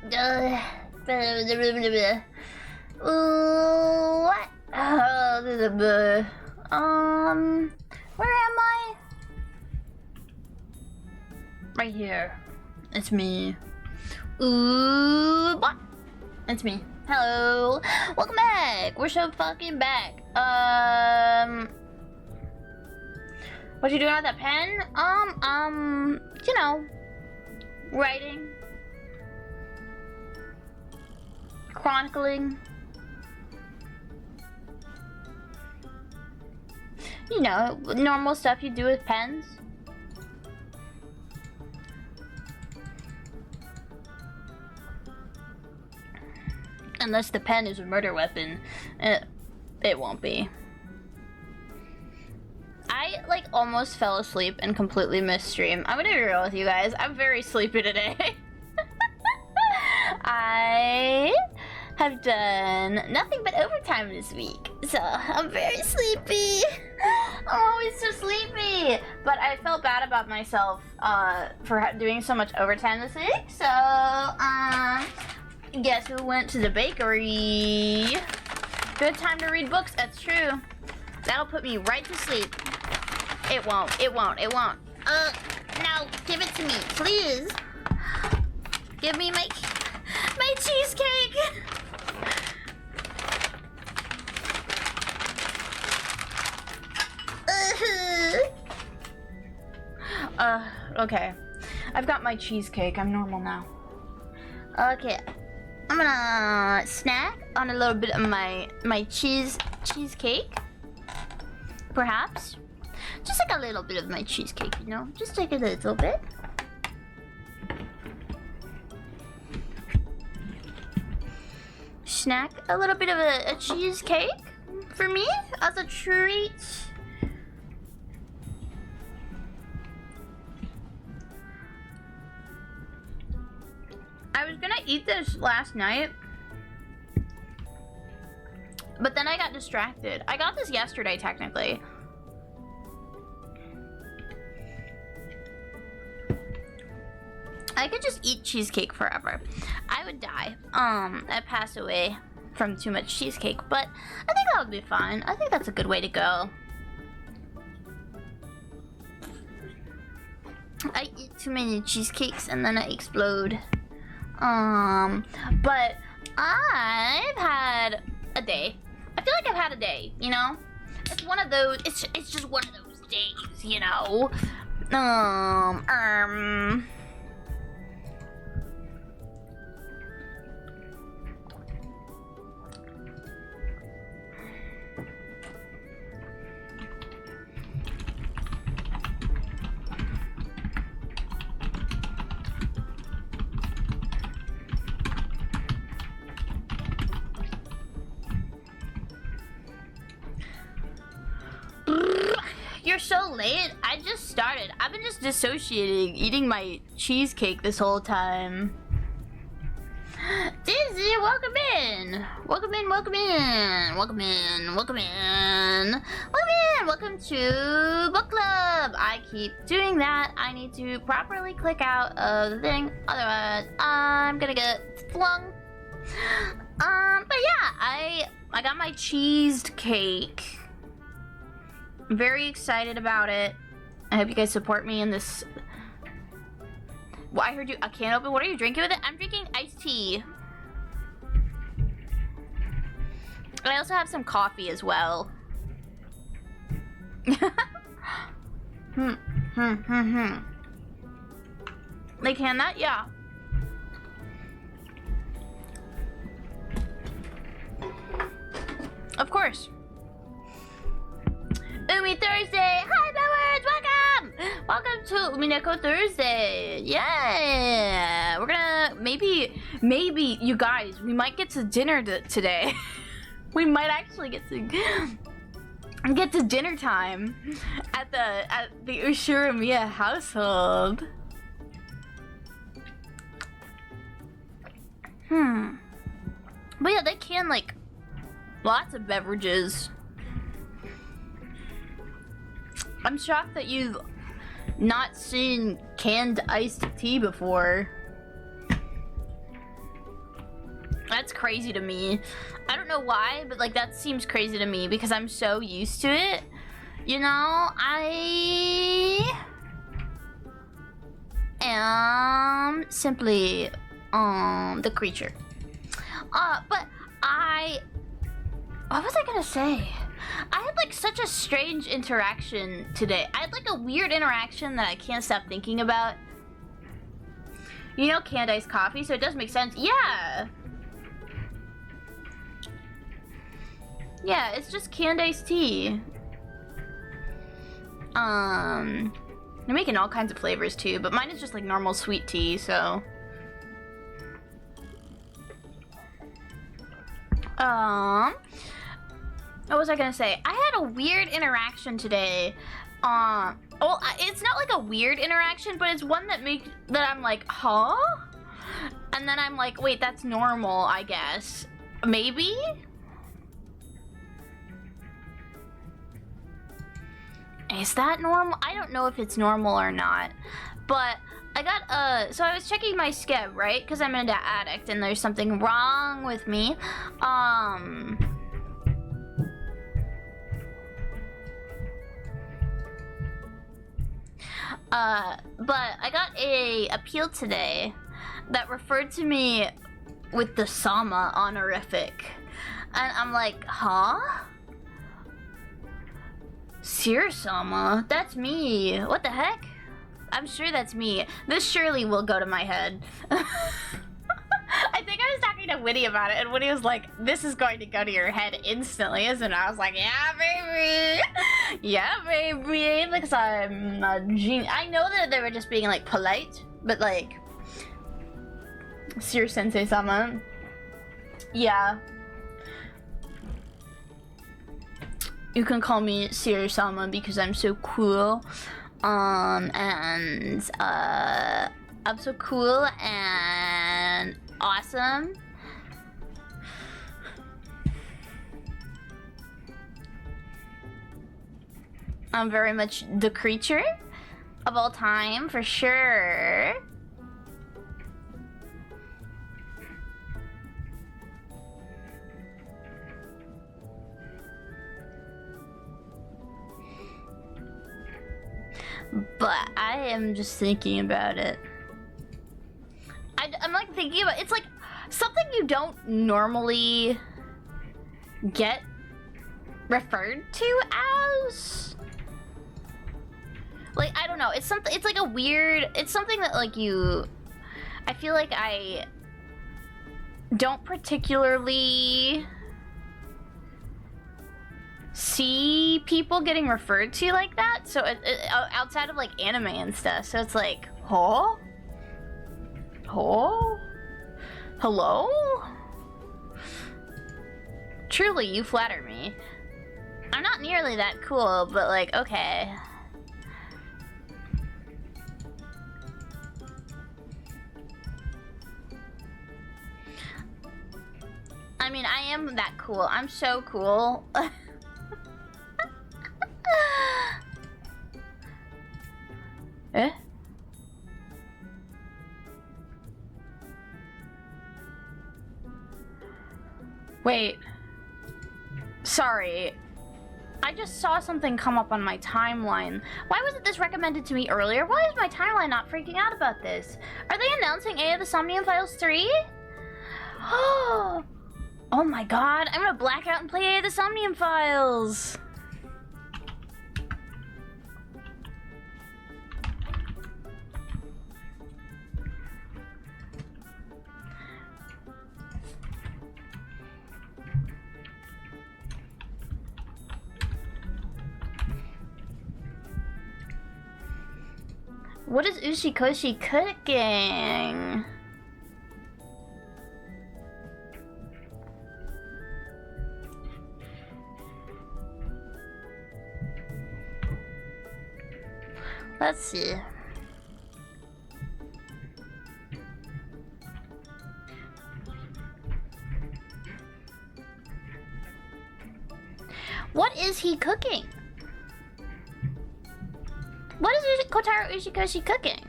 What? Where am I? Right here. It's me. What? It's me. Hello. Welcome back. We're so fucking back. What you doing with that pen? You know, writing, chronicling. You know, normal stuff you do with pens. Unless the pen is a murder weapon, it won't be. I like almost fell asleep and completely missed stream. I'm gonna be real with you guys. I'm very sleepy today. I have done nothing but overtime this week, so I'm very sleepy. I'm always so sleepy. But I felt bad about myself for doing so much overtime this week. So guess who went to the bakery? Good time to read books. That's true. That'll put me right to sleep. It won't. It won't. It won't. No, give it to me, please. Give me my cheesecake. Okay. I've got my cheesecake. I'm normal now. Okay. I'm gonna snack on a little bit of my cheesecake. Perhaps. Just like a little bit of my cheesecake, you know? Just like a little bit. Snack a little bit of a cheesecake for me as a treat. I was gonna eat this last night, but then I got distracted. I got this yesterday, technically. I could just eat cheesecake forever. I would die. I pass away from too much cheesecake, but I think that would be fine. I think that's a good way to go. I eat too many cheesecakes and then I explode. But I've had a day. I feel like I've had a day, you know? It's one of those, it's just one of those days, you know? You're so late. I just started. I've been just dissociating, eating my cheesecake this whole time. Dizzy, welcome in. Welcome in, welcome in. Welcome in, welcome in. Welcome in. Welcome to book club. I keep doing that. I need to properly click out of the thing. Otherwise, I'm gonna get flung. But yeah, I got my cheesecake. I'm very excited about it. I hope you guys support me in this. Well, I heard you a can open. What are you drinking with it? I'm drinking iced tea. I also have some coffee as well. They can that? Yeah. Of course. Umi Thursday! Hi, Bowers! Welcome! Welcome to Umineko Thursday! Yeah! We're gonna... Maybe, you guys, we might get to dinner today. We might actually get to dinner time at the Ushuramiya household. But yeah, they can, like, lots of beverages. I'm shocked that you've not seen canned iced tea before. that's crazy to me. I don't know why, but like that seems crazy to me because I'm so used to it. You know, I am simply the creature. But what was I gonna say? I had like such a strange interaction today. I had like a weird interaction that I can't stop thinking about. You know, canned iced coffee, so it does make sense. Yeah. Yeah, it's just canned iced tea. They're making all kinds of flavors too, but mine is just like normal sweet tea, so. What was I gonna say? I had a weird interaction today. Well, it's not like a weird interaction, but it's one that I'm like, huh? And then I'm like, wait, that's normal, I guess. Maybe? Is that normal? I don't know if it's normal or not. But I got, so I was checking my scab, right? Because I'm an addict and there's something wrong with me. But I got a appeal today that referred to me with the Sama honorific. And I'm like, huh? Seer Sama? That's me. What the heck? I'm sure that's me. This surely will go to my head. I think I was talking to Winnie about it, and Winnie was like, this is going to go to your head instantly, isn't it? I was like, yeah, baby! Yeah, baby! Because I'm a genius. I know that they were just being, like, polite, but, like, Seer Sensei-sama. Yeah. You can call me Seer-sama because I'm so cool. I'm so cool and awesome. I'm very much the creature of all time, for sure. But I am just thinking about it. I'm like thinking about it's like something you don't normally get referred to as. Like, I don't know, it's something, it's like a weird, it's something that like I feel like I don't particularly see people getting referred to like that, so outside of like anime and stuff, so it's like, huh? Huh? Hello? Truly, you flatter me. I'm not nearly that cool, but like, okay. I mean, I am that cool. I'm so cool. Eh? Wait. Sorry. I just saw something come up on my timeline. Why wasn't this recommended to me earlier? Why is my timeline not freaking out about this? Are they announcing A of the Somnium Files 3? Oh my god, I'm gonna black out and play A of the Somnium Files. What is Ushikoshi cooking? Let's see. What is he cooking? What is Kotaro Ushikoshi cooking?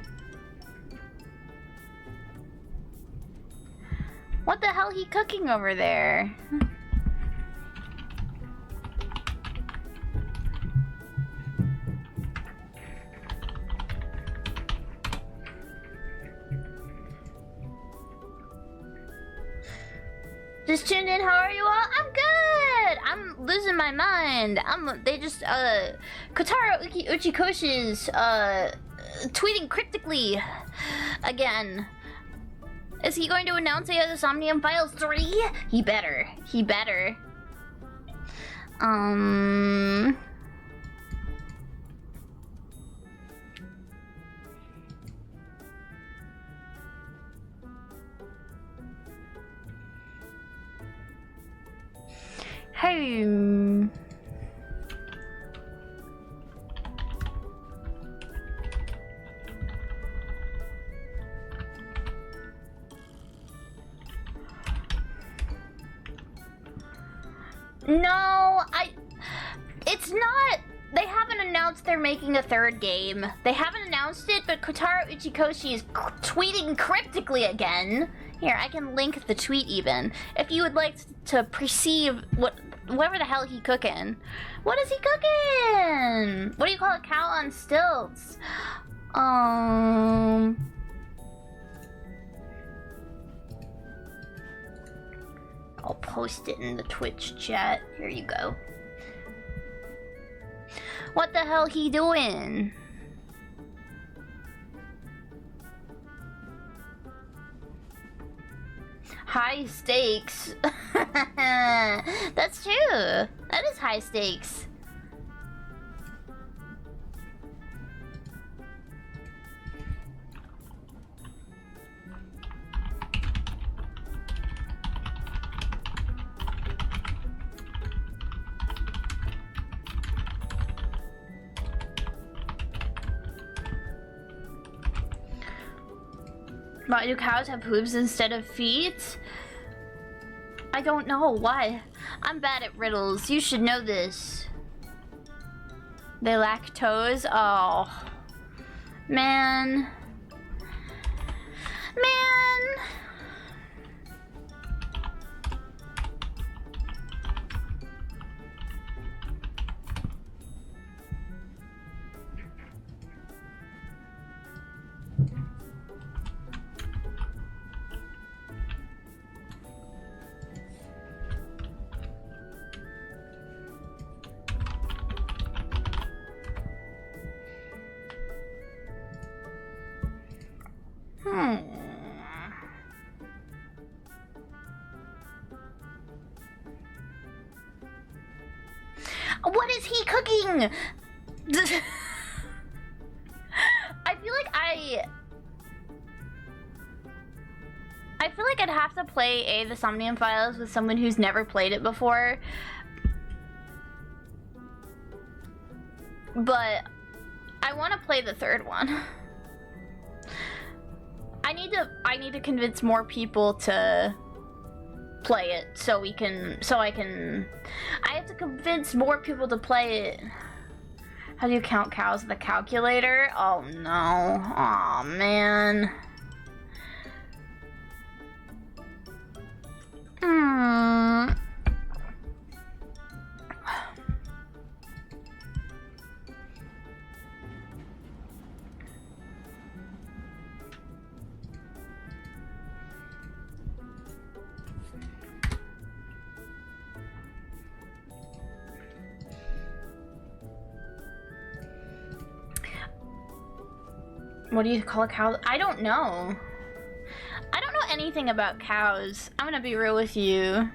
What the hell he cooking over there? Just tuned in, how are you all? I'm good! I'm losing my mind. They just, Kotaro Uchikoshi's, tweeting cryptically again. Is he going to announce he has the Somnium Files 3? He better. He better. Hey. No, it's not. They haven't announced they're making a third game. They haven't announced it, but Kotaro Uchikoshi is tweeting cryptically again. Here, I can link the tweet even. If you would like to perceive whatever the hell he cooking. What is he cooking? What do you call a cow on stilts? I'll post it in the Twitch chat. Here you go. What the hell he doing? High stakes. That's true. That is high stakes. Why do cows have hooves instead of feet? I don't know. Why? I'm bad at riddles. You should know this. They lack toes? Oh. Man. Man. What is he cooking? I feel like I'd have to play the Somnium Files with someone who's never played it before. But I want to play the third one. I need to convince more people to play it so I have to convince more people to play it. How do you count cows with a calculator? Oh no. Aw, man. What do you call a cow? I don't know. I don't know anything about cows. I'm gonna be real with you.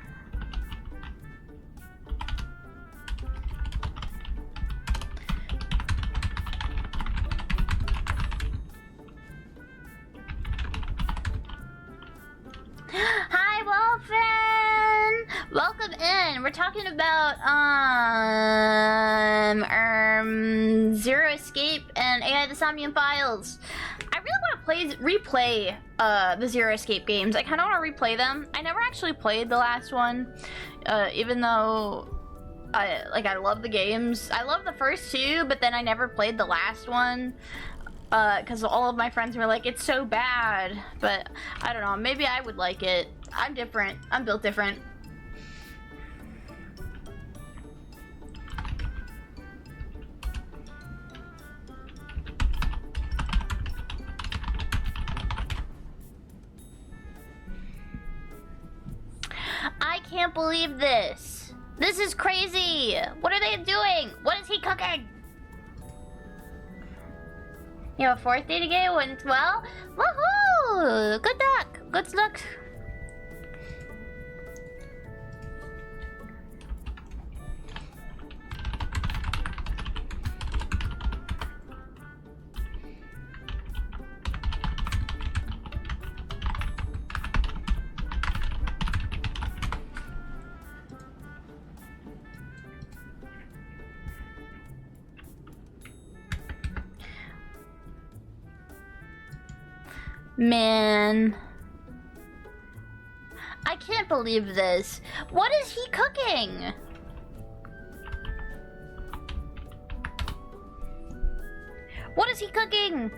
Hi, Wolfen! Welcome in. We're talking about Zero Escape and AI the Somnium Files. I really want to replay the Zero Escape games. I kind of want to replay them. I never actually played the last one, even though I love the games. I love the first two, but then I never played the last one because all of my friends were like, it's so bad. But I don't know, maybe I would like it. I'm different. I'm built different. I can't believe this. This is crazy. What are they doing? What is he cooking? You have a 4th day to get went well? Woohoo! Good luck. Good luck. Man, I can't believe this. What is he cooking? What is he cooking?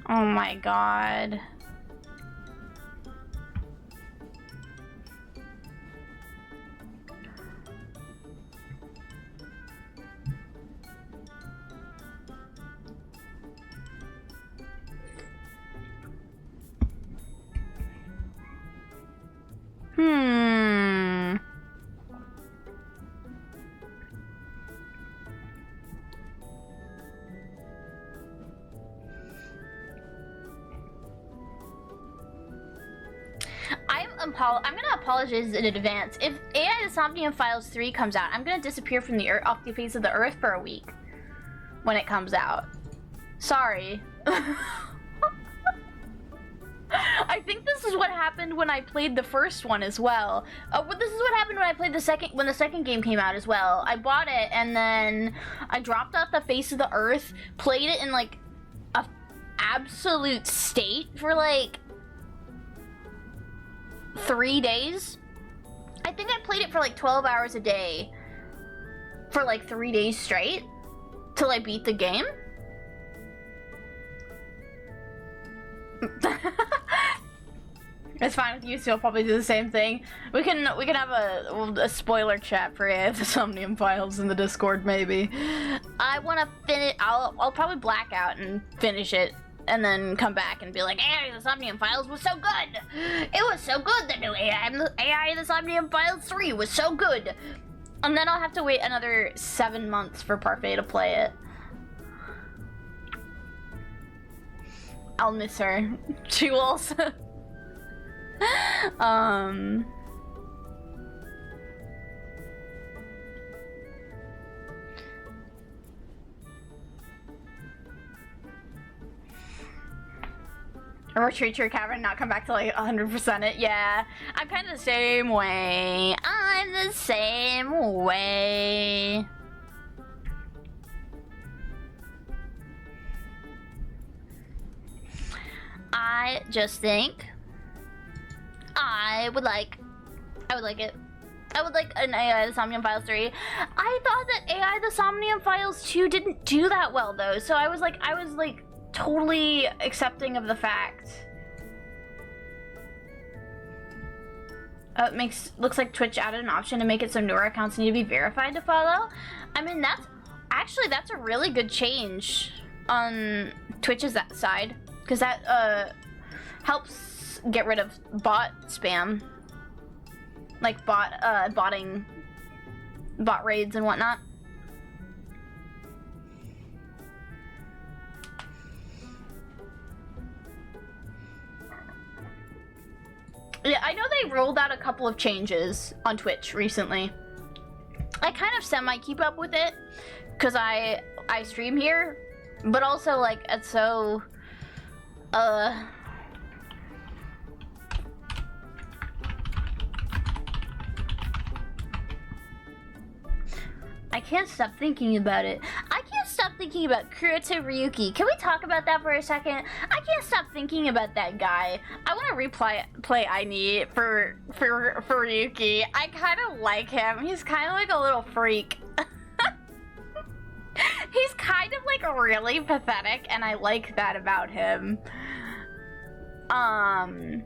Oh my god. I'm gonna apologize in advance. If AI The Somnium Files 3 comes out, I'm gonna disappear from the off the face of the earth for a week when it comes out. Sorry. I think this is what happened when I played the first one as well. This is what happened when I played the second game came out as well. I bought it and then I dropped off the face of the earth, played it in like a absolute state for like 3 days. I think I played it for like 12 hours a day for like 3 days straight till I beat the game. It's fine with you, so I'll probably do the same thing. We can have a spoiler chat for AI The Somnium Files in the Discord, maybe. I want to finish. I'll probably black out and finish it, and then come back and be like, AI The Somnium Files was so good. It was so good. The new AI The Somnium Files 3 was so good. And then I'll have to wait another 7 months for Parfait to play it. I'll miss her. She will also. Retreat to your cavern, not come back to like 100% it. Yeah, I'm kind of the same way. I'm the same way. I just think I would like it. I would like an AI The Somnium Files 3. I thought that AI The Somnium Files 2 didn't do that well though, so I was like totally accepting of the fact. Looks like Twitch added an option to make it so newer accounts need to be verified to follow. I mean, that's a really good change on Twitch's side, because that helps get rid of bot spam, like bot raids and whatnot. Yeah, I know they rolled out a couple of changes on Twitch recently. I kind of semi keep up with it because I stream here, but also like it's so I can't stop thinking about it. I can't stop thinking about Kuroto Ryuki. Can we talk about that for a second? I can't stop thinking about that guy. I want to play I Need for Ryuki. I kind of like him. He's kind of like a little freak. He's kind of like really pathetic, and I like that about him. And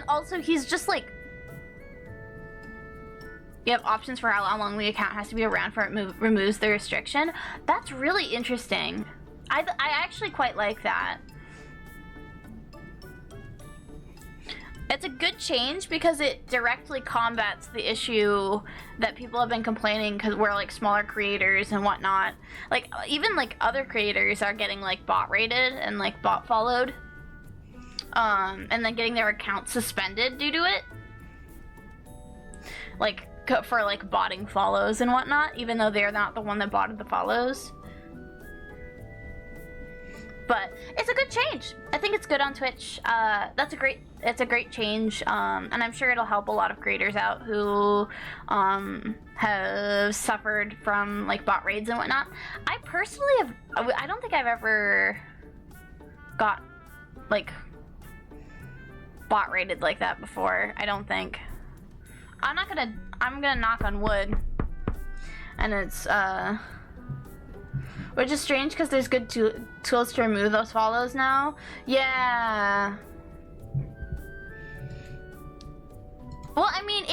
also he's just like, you have options for how long the account has to be around before it removes the restriction. That's really interesting. I actually quite like that. It's a good change because it directly combats the issue that people have been complaining because we're like smaller creators and whatnot. Like even like other creators are getting like bot rated and like bot followed. And then getting their account suspended due to it. Like for like botting follows and whatnot, even though they're not the one that botted the follows. But it's a good change. I think it's good on Twitch. It's a great change, and I'm sure it'll help a lot of creators out who have suffered from like bot raids and whatnot. I personally I don't think I've ever got like bot raided like that before. I don't think. I'm gonna knock on wood, and it's which is strange because there's good tools to remove those follows now. Yeah. Well, I mean,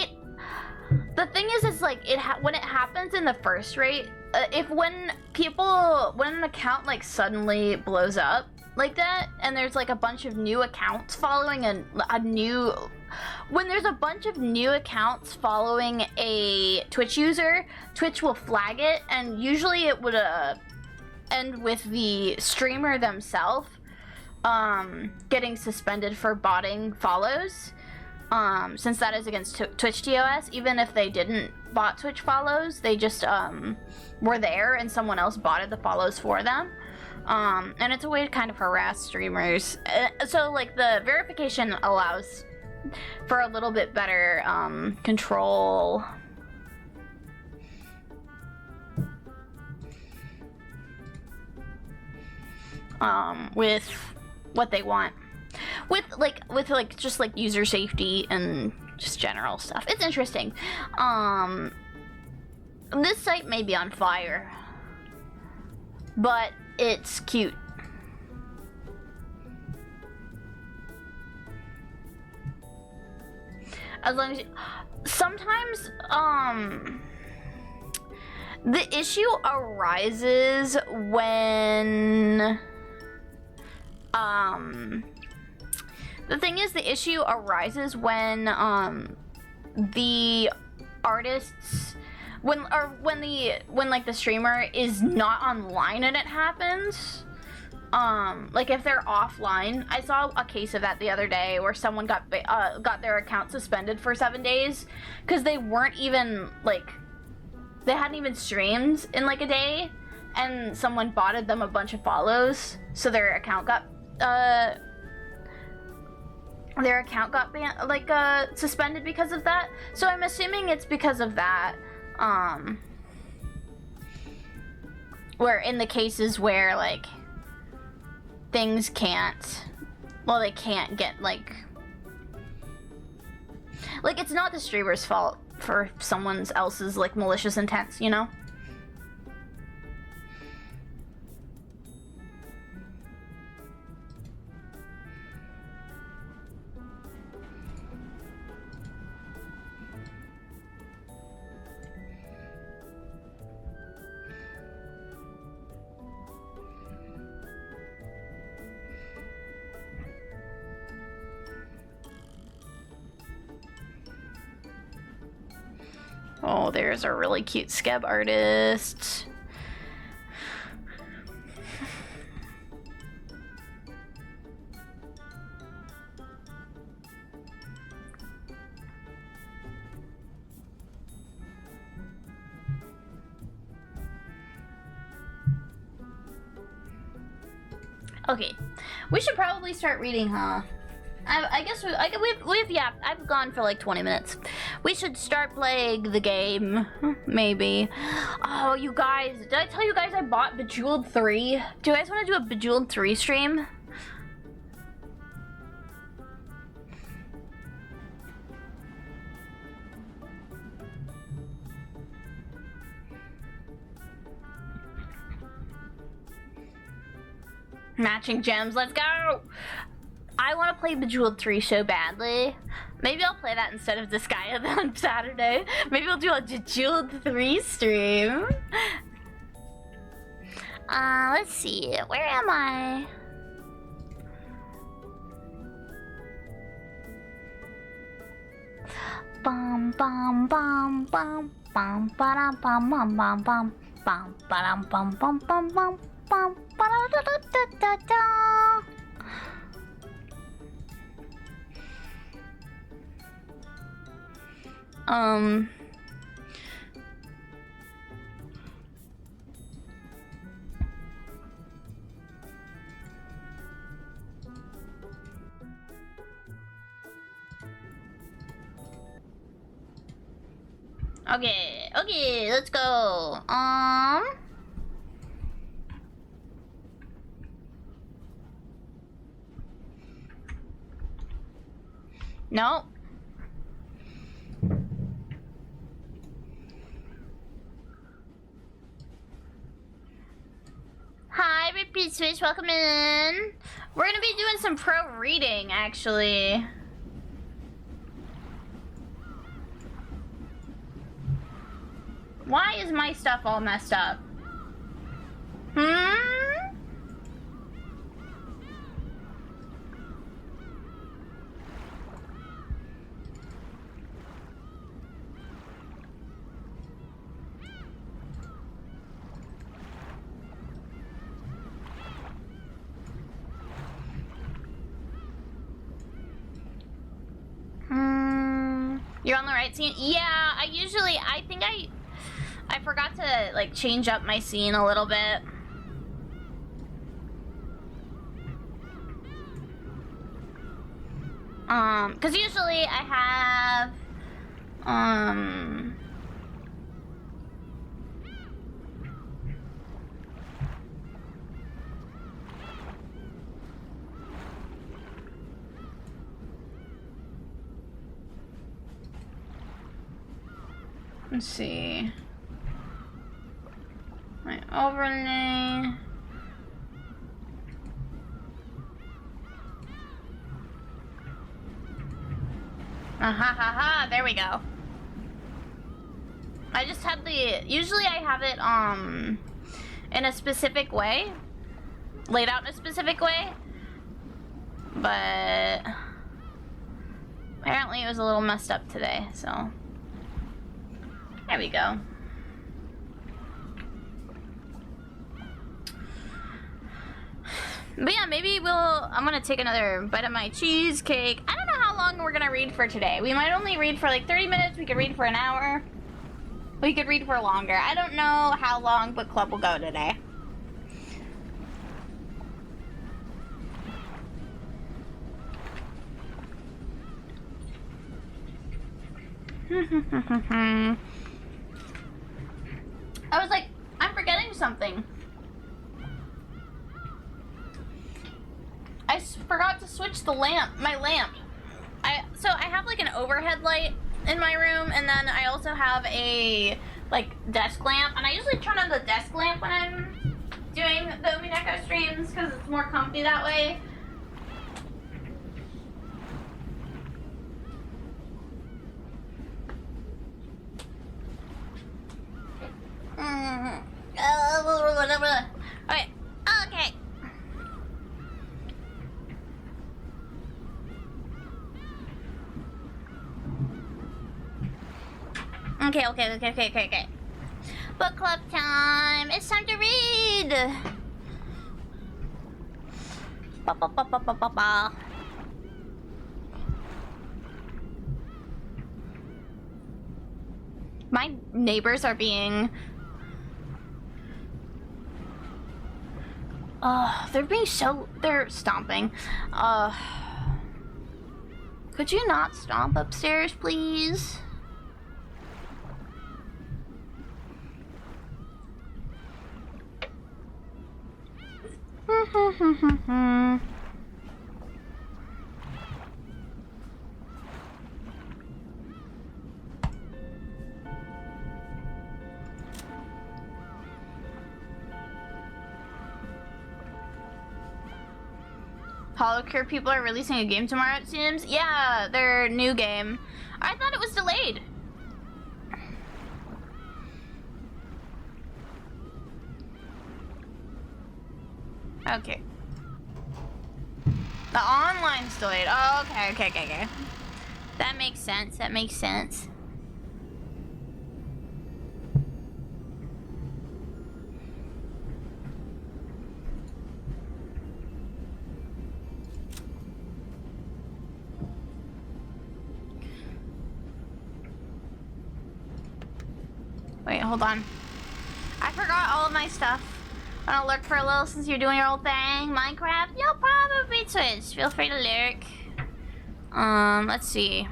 the thing is like when it happens in the first raid, when an account like suddenly blows up like that, and there's like a bunch of new accounts following when there's a bunch of new accounts following a Twitch user, Twitch will flag it, and usually it would end with the streamer themselves getting suspended for botting follows, since that is against Twitch TOS. Even if they didn't bot Twitch follows, they just were there and someone else botted the follows for them. And it's a way to kind of harass streamers. So like the verification allows for a little bit better control. With what they want, with just like user safety and just general stuff. It's interesting. This site may be on fire, but it's cute. As long as sometimes the issue arises when the thing is, the issue arises when the artists when like the streamer is not online and it happens. Like if they're offline. I saw a case of that the other day where someone got their account suspended for 7 days because they weren't even like, they hadn't even streamed in like a day, and someone botted them a bunch of follows, so their account got suspended because of that. So I'm assuming it's because of that. Where in the cases where like things they can't get like it's not the streamer's fault for someone else's like malicious intents, you know? Oh, there's a really cute scab artist. Okay, we should probably start reading, huh? I guess yeah, I've gone for like 20 minutes. We should start playing the game, maybe. Oh, you guys, did I tell you guys I bought Bejeweled 3? Do you guys want to do a Bejeweled 3 stream? Matching gems, let's go! I want to play Bejeweled 3 so badly. Maybe I'll play that instead of Disgaea on Saturday. Maybe we'll do a Bejeweled 3 stream. Let's see. Where am I? Bum bum bum bum bum ba bum bum bum bum bum ba bum bum bum bum bum ba da da da da da. Okay, let's go. No. Hi, Repeat Switch, welcome in. We're gonna be doing some pro reading, actually. Why is my stuff all messed up? You're on the right scene? Yeah, I think I forgot to like change up my scene a little bit. Cause usually I have, let's see. My overlay. There we go. I just had usually I have it, in a specific way. Laid out in a specific way. But apparently it was a little messed up today, so. There we go. But yeah, maybe I'm gonna take another bite of my cheesecake. I don't know how long we're gonna read for today. We might only read for like 30 minutes, we could read for an hour. We could read for longer. I don't know how long book club will go today. I was like, I'm forgetting something. I forgot to switch the my lamp. So I have like an overhead light in my room, and then I also have a like desk lamp, and I usually turn on the desk lamp when I'm doing the Umineko streams because it's more comfy that way. Okay. Book club time. It's time to read. My neighbors are being... they're stomping. Could you not stomp upstairs, please? HoloCure people are releasing a game tomorrow, it seems. Yeah, their new game. I thought it was delayed. Okay. The online's delayed. Oh, okay. That makes sense. That makes sense. Wait, hold on. I forgot all of my stuff. Wanna lurk for a little since you're doing your old thing? Minecraft? You'll probably switch. Feel free to lurk. Let's see.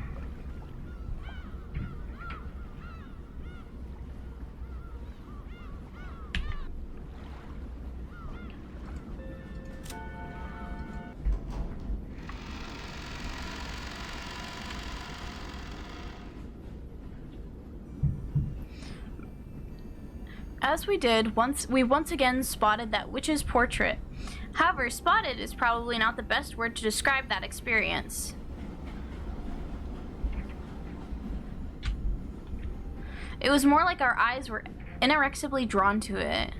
As we did, we once again spotted that witch's portrait. However, spotted is probably not the best word to describe that experience. It was more like our eyes were inexorably drawn to it.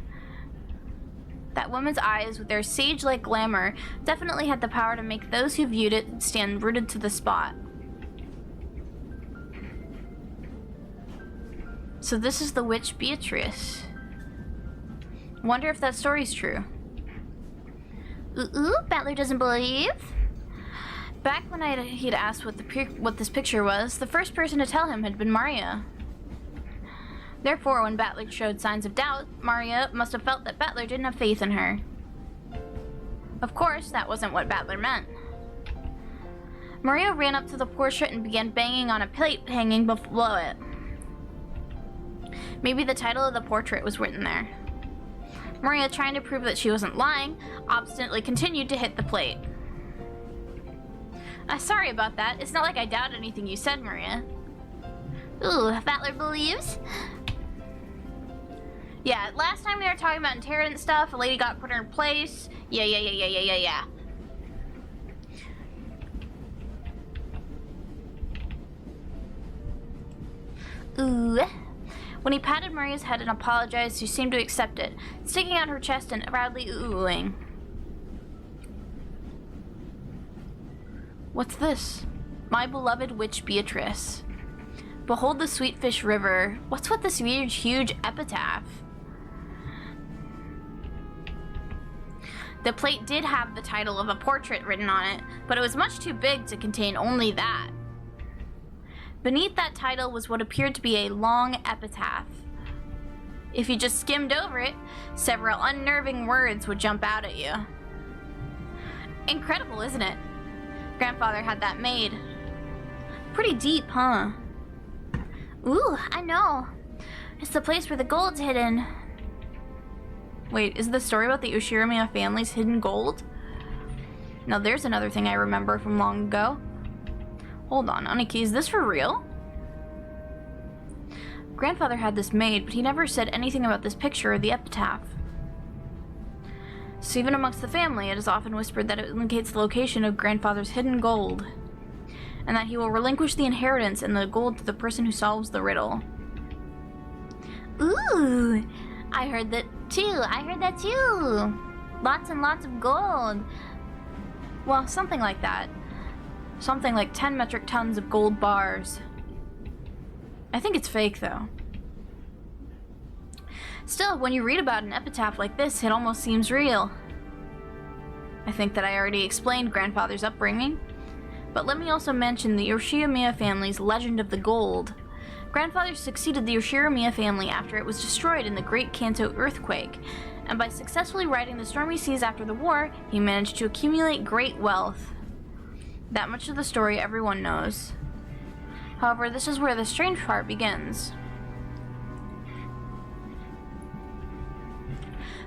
That woman's eyes, with their sage-like glamour, definitely had the power to make those who viewed it stand rooted to the spot. So this is the witch Beatrice. Wonder if that story's true. Ooh, Battler doesn't believe. Back when he'd asked what this picture was, the first person to tell him had been Maria. Therefore, when Battler showed signs of doubt, Maria must have felt that Battler didn't have faith in her. Of course, that wasn't what Battler meant. Maria ran up to the portrait and began banging on a plate hanging below it. Maybe the title of the portrait was written there. Maria, trying to prove that she wasn't lying, obstinately continued to hit the plate. Sorry about that. It's not like I doubt anything you said, Maria. Ooh, Battler believes? Yeah, last time we were talking about inheritance stuff, a lady got put in her place. Yeah. Ooh. When he patted Maria's head and apologized, she seemed to accept it, sticking out her chest and proudly oohing. What's this? My beloved witch Beatrice. Behold the sweet fish river. What's with this huge epitaph? The plate did have the title of a portrait written on it, but it was much too big to contain only that. Beneath that title was what appeared to be a long epitaph. If you just skimmed over it, several unnerving words would jump out at you. Incredible, isn't it? Grandfather had that made. Pretty deep, huh? Ooh, I know. It's the place where the gold's hidden. Wait, is the story about the Ushiramiya family's hidden gold? Now there's another thing I remember from long ago. Hold on, Aniki, is this for real? Grandfather had this made, but he never said anything about this picture or the epitaph. So even amongst the family, it is often whispered that it indicates the location of Grandfather's hidden gold, and that he will relinquish the inheritance and the gold to the person who solves the riddle. Ooh, I heard that too. Lots and lots of gold. Well, something like that. Something like 10 metric tons of gold bars. I think it's fake, though. Still, when you read about an epitaph like this, it almost seems real. I think that I already explained Grandfather's upbringing, but let me also mention the Ushiramiya family's legend of the gold. Grandfather succeeded the Ushiramiya family after it was destroyed in the Great Kanto earthquake, and by successfully riding the stormy seas after the war, he managed to accumulate great wealth. That much of the story everyone knows. However, this is where the strange part begins.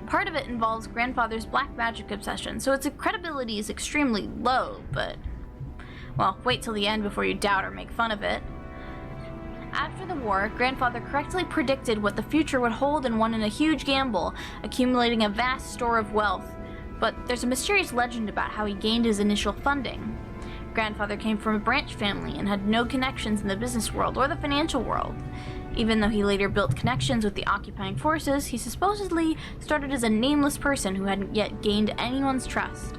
Part of it involves Grandfather's black magic obsession, so its credibility is extremely low, but... well, wait till the end before you doubt or make fun of it. After the war, Grandfather correctly predicted what the future would hold and won in a huge gamble, accumulating a vast store of wealth. But there's a mysterious legend about how he gained his initial funding. Grandfather came from a branch family and had no connections in the business world or the financial world. Even though he later built connections with the occupying forces, he supposedly started as a nameless person who hadn't yet gained anyone's trust.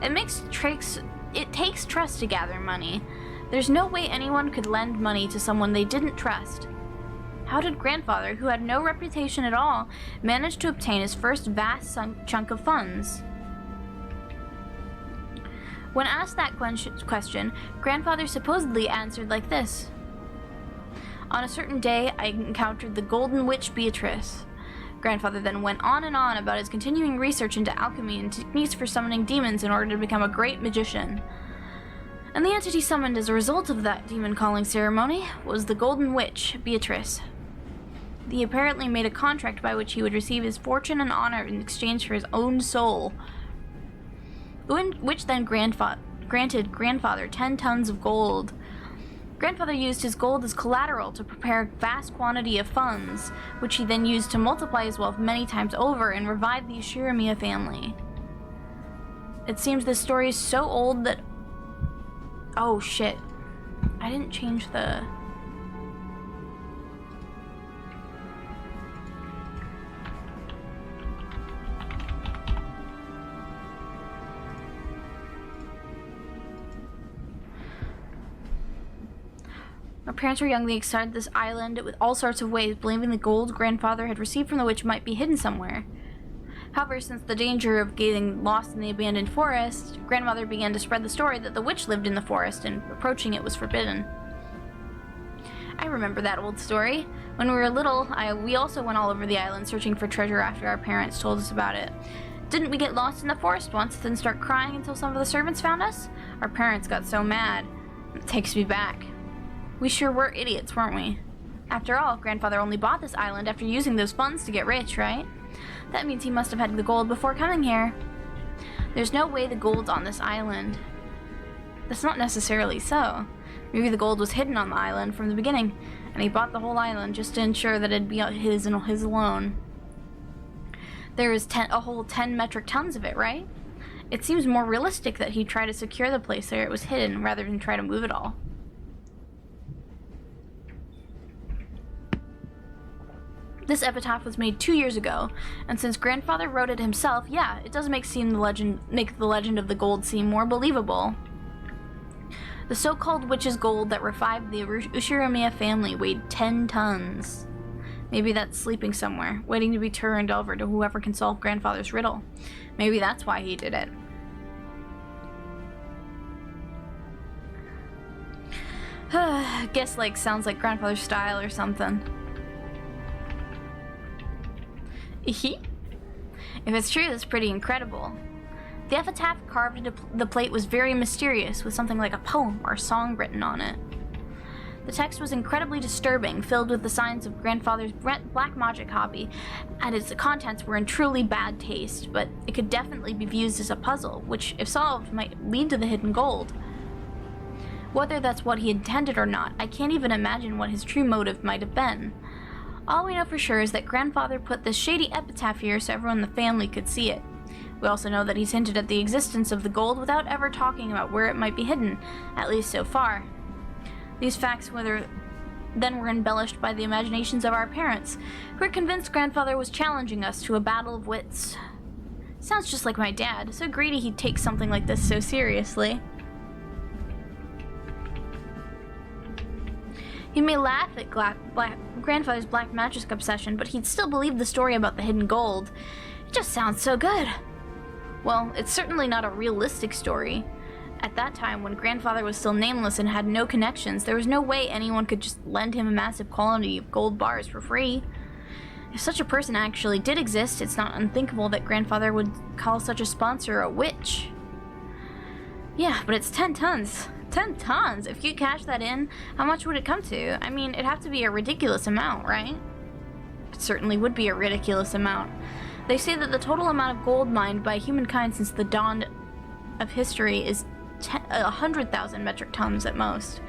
It takes trust to gather money. There's no way anyone could lend money to someone they didn't trust. How did Grandfather, who had no reputation at all, manage to obtain his first vast chunk of funds? When asked that question, Grandfather supposedly answered like this. On a certain day, I encountered the Golden Witch Beatrice. Grandfather then went on and on about his continuing research into alchemy and techniques for summoning demons in order to become a great magician. And the entity summoned as a result of that demon calling ceremony was the Golden Witch Beatrice. He apparently made a contract by which he would receive his fortune and honor in exchange for his own soul, which then granted Grandfather 10 tons of gold. Grandfather used his gold as collateral to prepare a vast quantity of funds, which he then used to multiply his wealth many times over and revive the Ushirimiya family. It seems this story is so old that... Oh shit. I didn't change the... Our parents were young. They explored this island with all sorts of ways, believing the gold Grandfather had received from the witch might be hidden somewhere. However, since the danger of getting lost in the abandoned forest, Grandmother began to spread the story that the witch lived in the forest and approaching it was forbidden. I remember that old story. When we were little, we also went all over the island searching for treasure after our parents told us about it. Didn't we get lost in the forest once, then start crying until some of the servants found us? Our parents got so mad. It takes me back. We sure were idiots, weren't we? After all, Grandfather only bought this island after using those funds to get rich, right? That means he must have had the gold before coming here. There's no way the gold's on this island. That's not necessarily so. Maybe the gold was hidden on the island from the beginning, and he bought the whole island just to ensure that it'd be his and his alone. There is a whole 10 metric tons of it, right? It seems more realistic that he'd try to secure the place where it was hidden rather than try to move it all. This epitaph was made 2 years ago, and since Grandfather wrote it himself, yeah, it does make the legend of the gold seem more believable. The so-called witch's gold that revived the Ushirimiya family weighed 10 tons. Maybe that's sleeping somewhere, waiting to be turned over to whoever can solve Grandfather's riddle. Maybe that's why he did it. Guess sounds like Grandfather's style or something. If it's true, that's pretty incredible. The epitaph carved into the plate was very mysterious, with something like a poem or a song written on it. The text was incredibly disturbing, filled with the signs of Grandfather's black magic hobby, and its contents were in truly bad taste, but it could definitely be viewed as a puzzle, which, if solved, might lead to the hidden gold. Whether that's what he intended or not, I can't even imagine what his true motive might have been. All we know for sure is that Grandfather put this shady epitaph here so everyone in the family could see it. We also know that he's hinted at the existence of the gold without ever talking about where it might be hidden, at least so far. These facts were embellished by the imaginations of our parents, who were convinced Grandfather was challenging us to a battle of wits. Sounds just like my dad, so greedy he'd take something like this so seriously. He may laugh at Grandfather's black magic obsession, but he'd still believe the story about the hidden gold. It just sounds so good. Well, it's certainly not a realistic story. At that time, when Grandfather was still nameless and had no connections, there was no way anyone could just lend him a massive quantity of gold bars for free. If such a person actually did exist, it's not unthinkable that Grandfather would call such a sponsor a witch. Yeah, but it's 10 tons. 10 tons! If you cash that in, how much would it come to? I mean, it'd have to be a ridiculous amount, right? It certainly would be a ridiculous amount. They say that the total amount of gold mined by humankind since the dawn of history is 100,000 metric tons at most.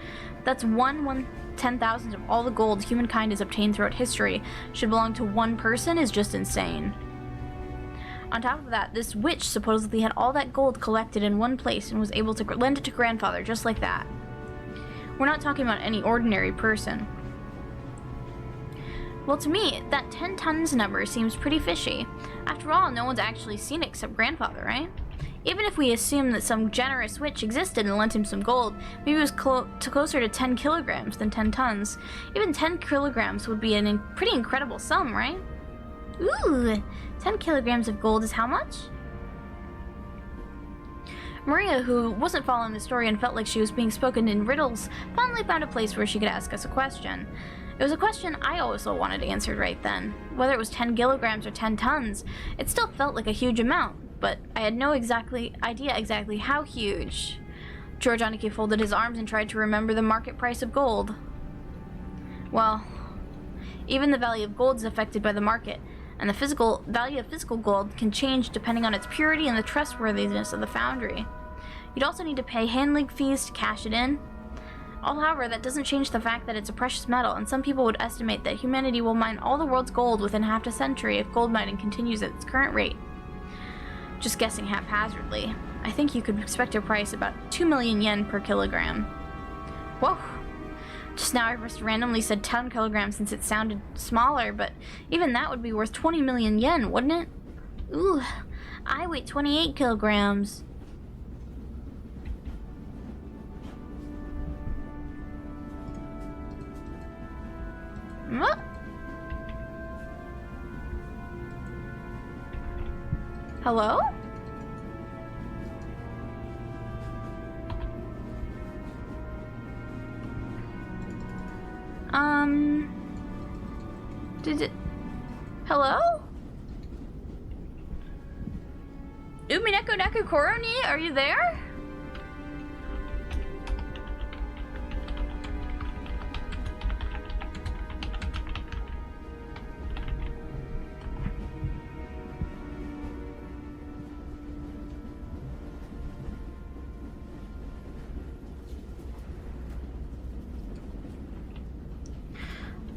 That's 1/10,000 of all the gold humankind has obtained throughout history should belong to one person is just insane. On top of that, this witch supposedly had all that gold collected in one place and was able to lend it to grandfather just like that. We're not talking about any ordinary person. Well, to me, that 10 tons number seems pretty fishy. After all, no one's actually seen it except grandfather, right? Even if we assume that some generous witch existed and lent him some gold, maybe it was closer to 10 kilograms than 10 tons. Even 10 kilograms would be a pretty incredible sum, right? Ooh, 10 kilograms of gold is how much? Maria, who wasn't following the story and felt like she was being spoken in riddles, finally found a place where she could ask us a question. It was a question I also wanted answered right then. Whether it was 10 kilograms or 10 tons, it still felt like a huge amount, but I had no idea exactly how huge. George Aniki folded his arms and tried to remember the market price of gold. Well, even the value of gold is affected by the market, and the value of physical gold can change depending on its purity and the trustworthiness of the foundry. You'd also need to pay handling fees to cash it in. However, that doesn't change the fact that it's a precious metal, and some people would estimate that humanity will mine all the world's gold within half a century if gold mining continues at its current rate. Just guessing haphazardly, I think you could expect a price about 2 million yen per kilogram. Whoa! Just now I just randomly said 10 kilograms since it sounded smaller, but even that would be worth 20 million yen, wouldn't it? Ooh, I weigh 28 kilograms. What? Hello? Did it... Hello? Umineko Naku Koro ni? Are you there?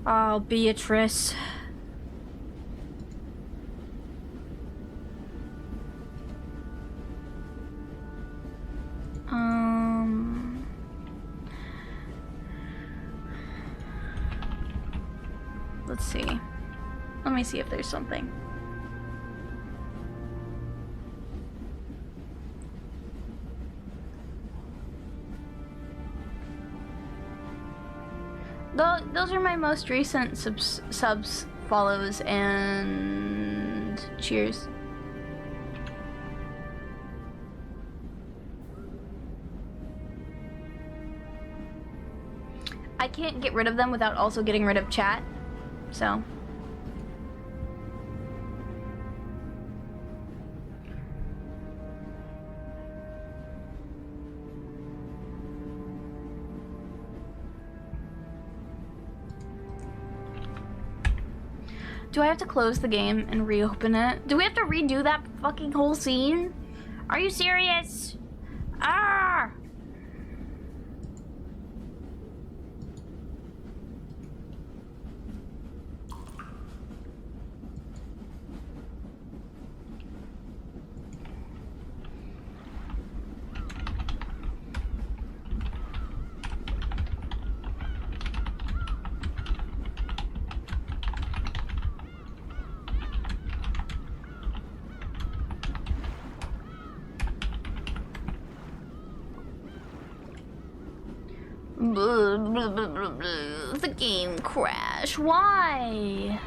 Oh, Beatrice. Let's see. Let me see if there's something. Those are my most recent subs, follows, and cheers. I can't get rid of them without also getting rid of chat, so. Do I have to close the game and reopen it? Do we have to redo that fucking whole scene? Are you serious? Ah! The game crashed. Why?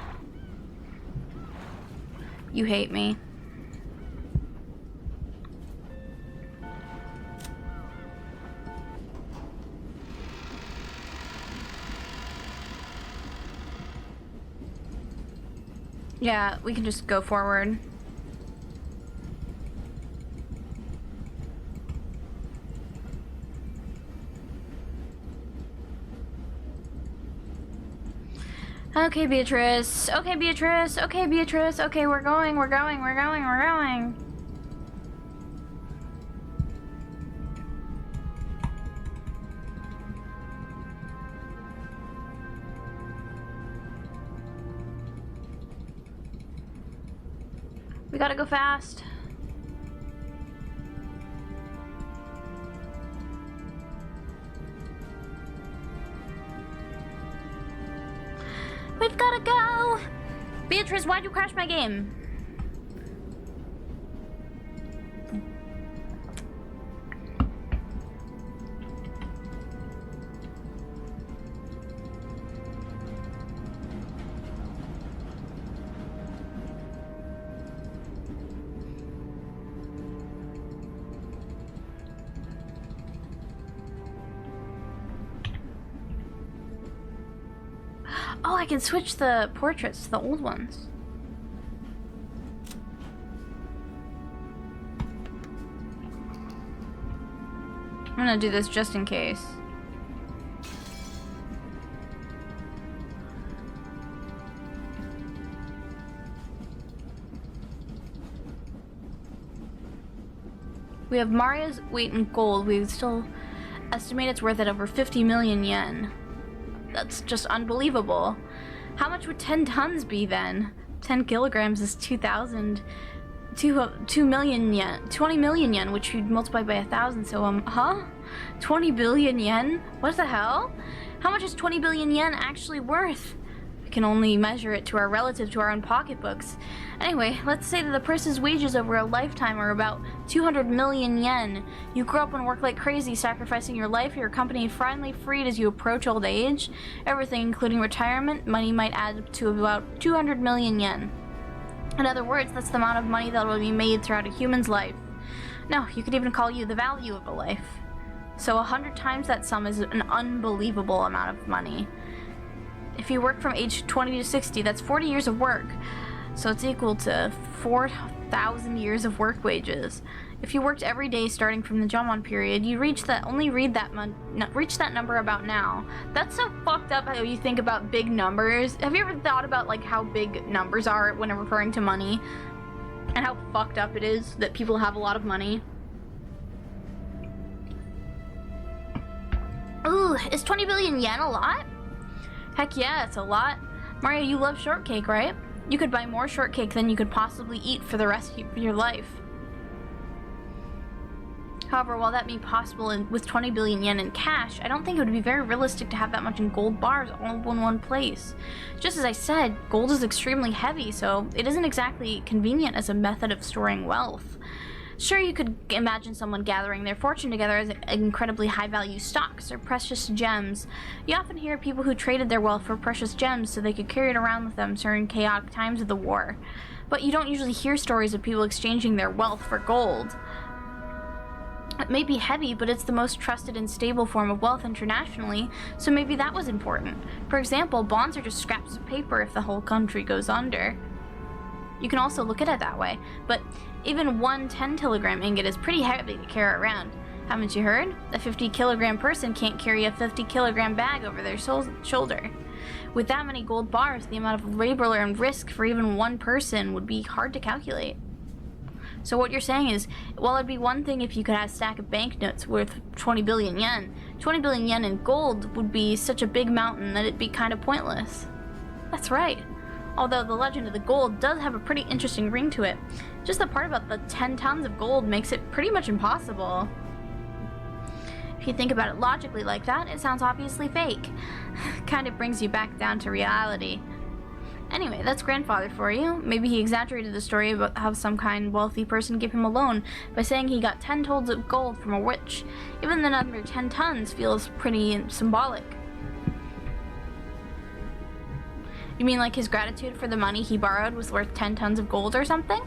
You hate me. Yeah, we can just go forward. Okay, Beatrice. Okay, Beatrice. Okay, Beatrice. Okay, we're going. We gotta go fast. We've gotta go! Beatrice, why'd you crash my game? Oh, I can switch the portraits to the old ones. I'm gonna do this just in case. We have Maria's weight in gold. We still estimate it's worth at over 50 million yen. That's just unbelievable. How much would 10 tons be then? 10 kilograms is 2 million yen, 20 million yen, which you'd multiply by 1,000, so 20 billion yen? What the hell? How much is 20 billion yen actually worth? We can only measure it to our relative to our own pocketbooks. Anyway, let's say that the person's wages over a lifetime are about 200 million yen. You grow up and work like crazy, sacrificing your life, your company finally freed as you approach old age. Everything, including retirement, money might add up to about 200 million yen. In other words, that's the amount of money that will be made throughout a human's life. No, you could even call you the value of a life. So 100 times that sum is an unbelievable amount of money. If you work from age 20 to 60, that's 40 years of work. So it's equal to 4,000 years of work wages. If you worked every day starting from the Jomon period, you reach that number about now. That's so fucked up how you think about big numbers. Have you ever thought about like how big numbers are when referring to money? And how fucked up it is that people have a lot of money? Ooh, is 20 billion yen a lot? Heck yeah, it's a lot. Mario, you love shortcake, right? You could buy more shortcake than you could possibly eat for the rest of your life. However, while that may be possible with 20 billion yen in cash, I don't think it would be very realistic to have that much in gold bars all in one place. Just as I said, gold is extremely heavy, so it isn't exactly convenient as a method of storing wealth. Sure, you could imagine someone gathering their fortune together as incredibly high-value stocks or precious gems. You often hear people who traded their wealth for precious gems so they could carry it around with them during chaotic times of the war. But you don't usually hear stories of people exchanging their wealth for gold. It may be heavy, but it's the most trusted and stable form of wealth internationally, so maybe that was important. For example, bonds are just scraps of paper if the whole country goes under. You can also look at it that way, but even one 10-kilogram ingot is pretty heavy to carry around. Haven't you heard? A 50-kilogram person can't carry a 50-kilogram bag over their shoulder. With that many gold bars, the amount of labor and risk for even one person would be hard to calculate. So what you're saying is, well, it'd be one thing if you could have a stack of banknotes worth 20 billion yen. 20 billion yen in gold would be such a big mountain that it'd be kind of pointless. That's right. Although the legend of the gold does have a pretty interesting ring to it. Just the part about the 10 tons of gold makes it pretty much impossible. If you think about it logically like that, it sounds obviously fake. Kind of brings you back down to reality. Anyway, that's grandfather for you. Maybe he exaggerated the story about how some kind wealthy person gave him a loan by saying he got 10 tons of gold from a witch. Even the number 10 tons feels pretty symbolic. You mean like his gratitude for the money he borrowed was worth 10 tons of gold or something?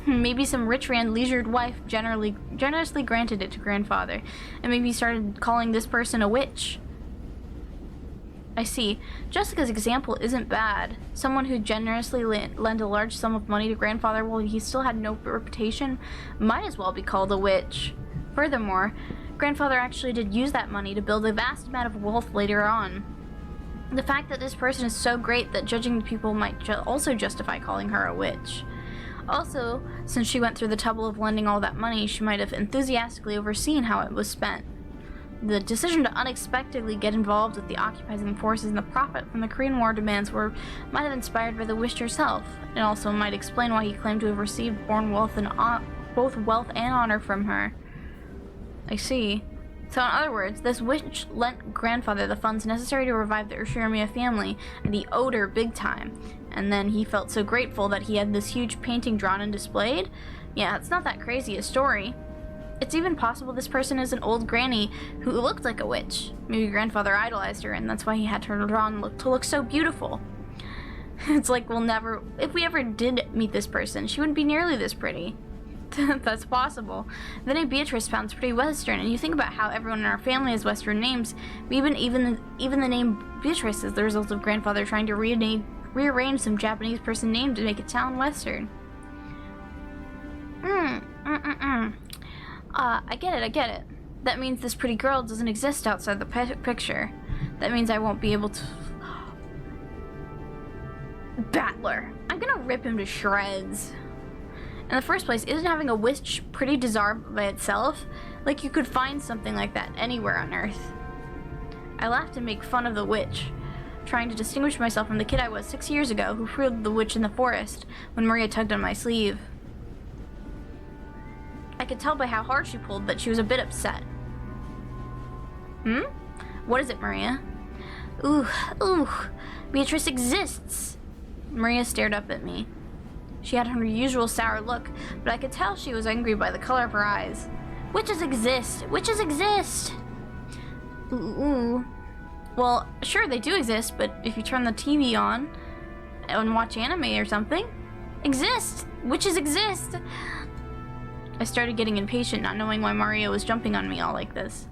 Maybe some rich and leisured wife generously granted it to grandfather, and maybe he started calling this person a witch. I see. Jessica's example isn't bad. Someone who generously lent a large sum of money to grandfather while he still had no reputation might as well be called a witch. Furthermore, grandfather actually did use that money to build a vast amount of wealth later on. The fact that this person is so great that judging people might also justify calling her a witch. Also, since she went through the trouble of lending all that money, she might have enthusiastically overseen how it was spent. The decision to unexpectedly get involved with the occupying forces and the profit from the Korean War demands might have inspired by the witch herself. It also might explain why he claimed to have received both wealth and honor from her. I see. So in other words, this witch lent grandfather the funds necessary to revive the Urshiramiya family, and he owed her big time. And then he felt so grateful that he had this huge painting drawn and displayed? Yeah, it's not that crazy a story. It's even possible this person is an old granny who looked like a witch. Maybe grandfather idolized her, and that's why he had her drawn to look so beautiful. It's like if we ever did meet this person, she wouldn't be nearly this pretty. That's possible. The name Beatrice sounds pretty Western, and you think about how everyone in our family has Western names. Even the name Beatrice is the result of grandfather trying to rearrange some Japanese person name to make it sound Western. I get it. That means this pretty girl doesn't exist outside the picture. That means I won't be able to... Battler. I'm gonna rip him to shreds. In the first place, isn't having a witch pretty bizarre by itself? Like you could find something like that anywhere on Earth. I laughed and made fun of the witch, trying to distinguish myself from the kid I was 6 years ago who fooled the witch in the forest when Maria tugged on my sleeve. I could tell by how hard she pulled that she was a bit upset. What is it, Maria? Ooh, Beatrice exists. Maria stared up at me. She had her usual sour look, but I could tell she was angry by the color of her eyes. Witches exist! Witches exist! Ooh. Well, sure, they do exist, but if you turn the TV on and watch anime or something, exist! Witches exist! I started getting impatient, not knowing why Maria was jumping on me all like this.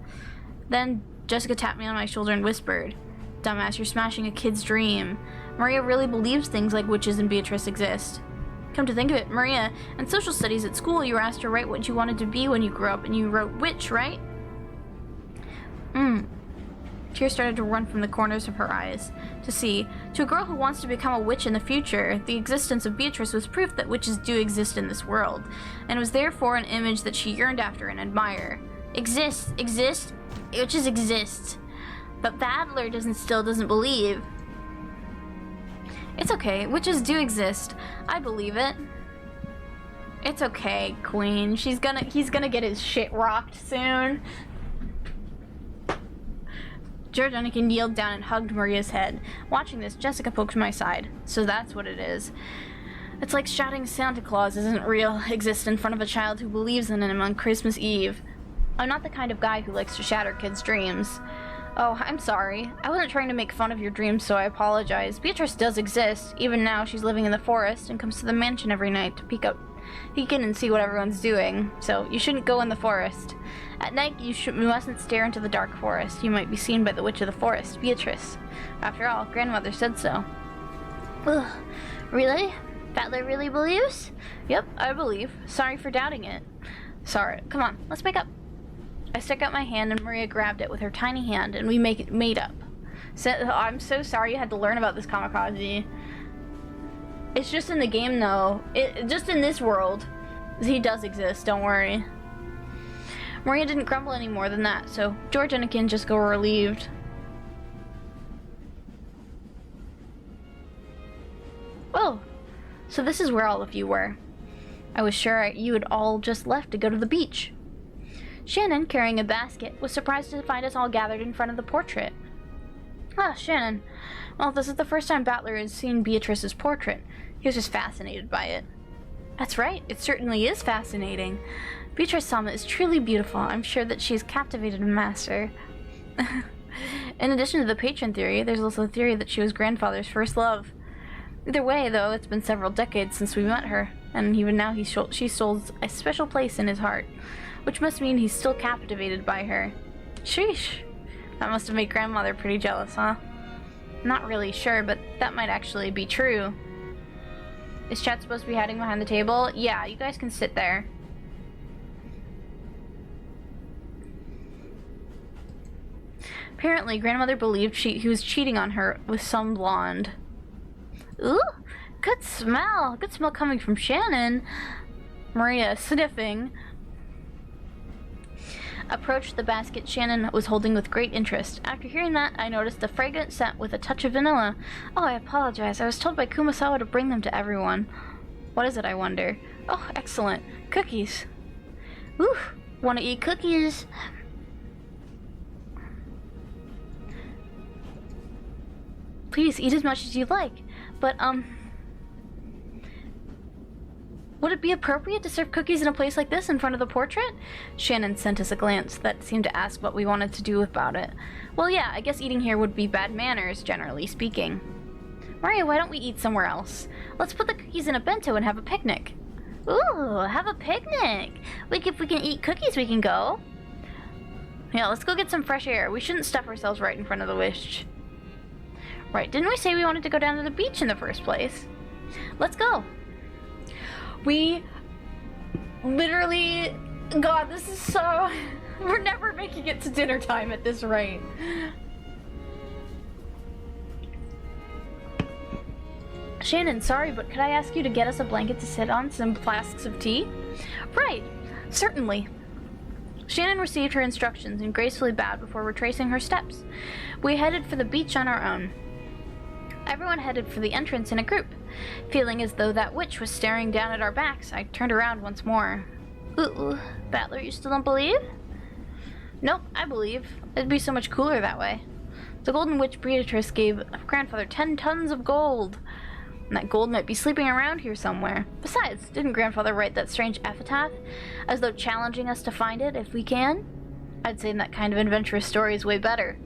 Then Jessica tapped me on my shoulder and whispered, "Dumbass, you're smashing a kid's dream. Maria really believes things like witches and Beatrice exist." Come to think of it, Maria, in social studies at school, you were asked to write what you wanted to be when you grew up, and you wrote witch, right? Tears started to run from the corners of her eyes. To a girl who wants to become a witch in the future, the existence of Beatrice was proof that witches do exist in this world, and was therefore an image that she yearned after and admired. Exist, witches exist. But Badler doesn't believe. It's okay, witches do exist. I believe it. It's okay, Queen. He's gonna get his shit rocked soon. George Anakin kneeled down and hugged Maria's head. Watching this, Jessica poked my side. So that's what it is. It's like shouting Santa Claus isn't real, exists in front of a child who believes in him on Christmas Eve. I'm not the kind of guy who likes to shatter kids' dreams. Oh, I'm sorry. I wasn't trying to make fun of your dreams, so I apologize. Beatrice does exist. Even now, she's living in the forest and comes to the mansion every night to peek in and see what everyone's doing. So, you shouldn't go in the forest. At night, you mustn't stare into the dark forest. You might be seen by the witch of the forest, Beatrice. After all, grandmother said so. Ugh. Really? Battler really believes? Yep, I believe. Sorry for doubting it. Sorry. Come on, let's make up. I stuck out my hand and Maria grabbed it with her tiny hand and we made up. I'm so sorry you had to learn about this kamikaze. It's just in the game though. Just in this world. He does exist, don't worry. Maria didn't grumble any more than that, so George and Anakin just go relieved. Oh, so this is where all of you were. I was sure you had all just left to go to the beach. Shannon, carrying a basket, was surprised to find us all gathered in front of the portrait. Ah, Shannon. Well, this is the first time Battler has seen Beatrice's portrait. He was just fascinated by it. That's right, it certainly is fascinating. Beatrice Sama is truly beautiful. I'm sure that she has captivated a master. In addition to the patron theory, there's also a theory that she was grandfather's first love. Either way, though, it's been several decades since we met her, and even now she holds a special place in his heart, which must mean he's still captivated by her. Sheesh. That must have made grandmother pretty jealous, huh? Not really sure, but that might actually be true. Is Chat supposed to be hiding behind the table? Yeah, you guys can sit there. Apparently, grandmother believed he was cheating on her with some blonde. Ooh, good smell. Good smell coming from Shannon. Maria sniffing. approached the basket Shannon was holding with great interest. After hearing that, I noticed the fragrant scent with a touch of vanilla. Oh, I apologize. I was told by Kumasawa to bring them to everyone. What is it, I wonder? Oh, excellent. Cookies. Ooh, want to eat cookies? Please, eat as much as you like. But, would it be appropriate to serve cookies in a place like this in front of the portrait? Shannon sent us a glance that seemed to ask what we wanted to do about it. Well, yeah, I guess eating here would be bad manners, generally speaking. Maria, why don't we eat somewhere else? Let's put the cookies in a bento and have a picnic. Ooh, have a picnic! If we can eat cookies, we can go. Yeah, let's go get some fresh air. We shouldn't stuff ourselves right in front of the wish. Right, didn't we say we wanted to go down to the beach in the first place? Let's go. We literally, God, this is so, we're never making it to dinner time at this rate. Shannon, sorry, but could I ask you to get us a blanket to sit on, some flasks of tea? Right, certainly. Shannon received her instructions and gracefully bowed before retracing her steps. We headed for the beach on our own. Everyone headed for the entrance in a group. Feeling as though that witch was staring down at our backs, I turned around once more. Ooh, Battler, you still don't believe? Nope, I believe. It'd be so much cooler that way. The Golden Witch Beatrice gave Grandfather 10 tons of gold. And that gold might be sleeping around here somewhere. Besides, didn't Grandfather write that strange epitaph? As though challenging us to find it if we can? I'd say that kind of adventurous story is way better.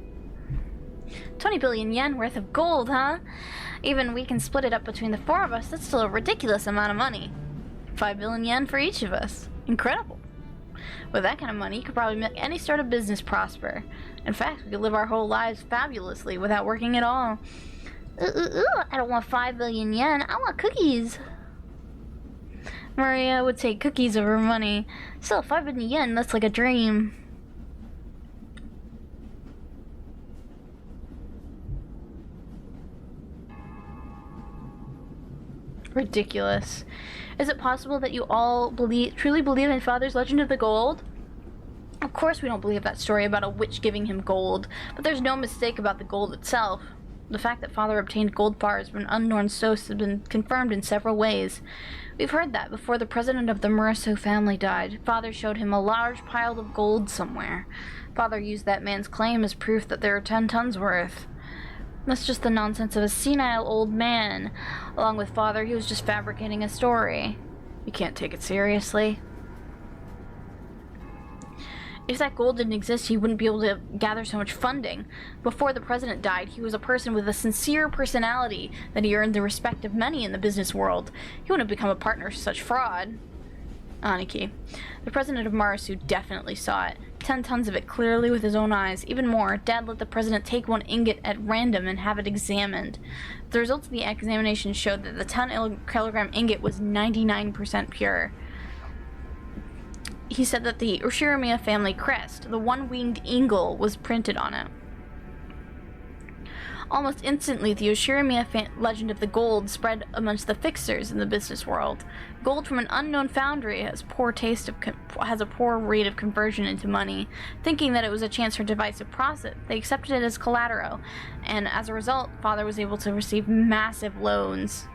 20 billion yen worth of gold, huh? Even we can split it up between the four of us, that's still a ridiculous amount of money. 5 billion yen for each of us. Incredible. With that kind of money, you could probably make any sort of business prosper. In fact, we could live our whole lives fabulously without working at all. I don't want 5 billion yen, I want cookies. Maria would take cookies over money. Still, 5 billion yen, that's like a dream. Ridiculous. Is it possible that you all truly believe in Father's legend of the gold? Of course we don't believe that story about a witch giving him gold, but there's no mistake about the gold itself. The fact that Father obtained gold bars from an unknown source has been confirmed in several ways. We've heard that before the president of the Muraso family died, Father showed him a large pile of gold somewhere. Father used that man's claim as proof that there are 10 tons worth. That's just the nonsense of a senile old man. Along with Father, he was just fabricating a story. You can't take it seriously. If that gold didn't exist, he wouldn't be able to gather so much funding. Before the president died, he was a person with a sincere personality that he earned the respect of many in the business world. He wouldn't have become a partner to such fraud. Aniki. The president of Marasu definitely saw it. 10 tons of it clearly with his own eyes. Even more, Dad let the president take one ingot at random and have it examined. The results of the examination showed that the 10-kilogram ingot was 99% pure. He said that the Ushiramiya family crest, the one-winged eagle, was printed on it. Almost instantly, the Ushiramiya legend of the gold spread amongst the fixers in the business world. Gold from an unknown foundry has a poor rate of conversion into money. Thinking that it was a chance for divisive profit, they accepted it as collateral, and as a result, Father was able to receive massive loans.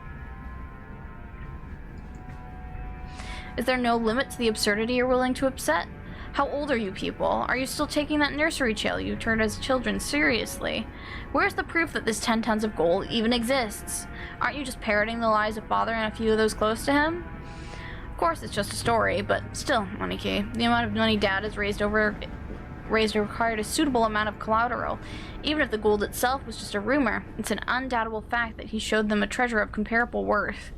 Is there no limit to the absurdity you're willing to upset? How old are you people? Are you still taking that nursery tale you turned as children seriously? Where's the proof that this 10 tons of gold even exists? Aren't you just parroting the lies of Father and a few of those close to him? Of course it's just a story, but still, Moniki, the amount of money Dad has raised required a suitable amount of collateral. Even if the gold itself was just a rumor, it's an undoubtable fact that he showed them a treasure of comparable worth.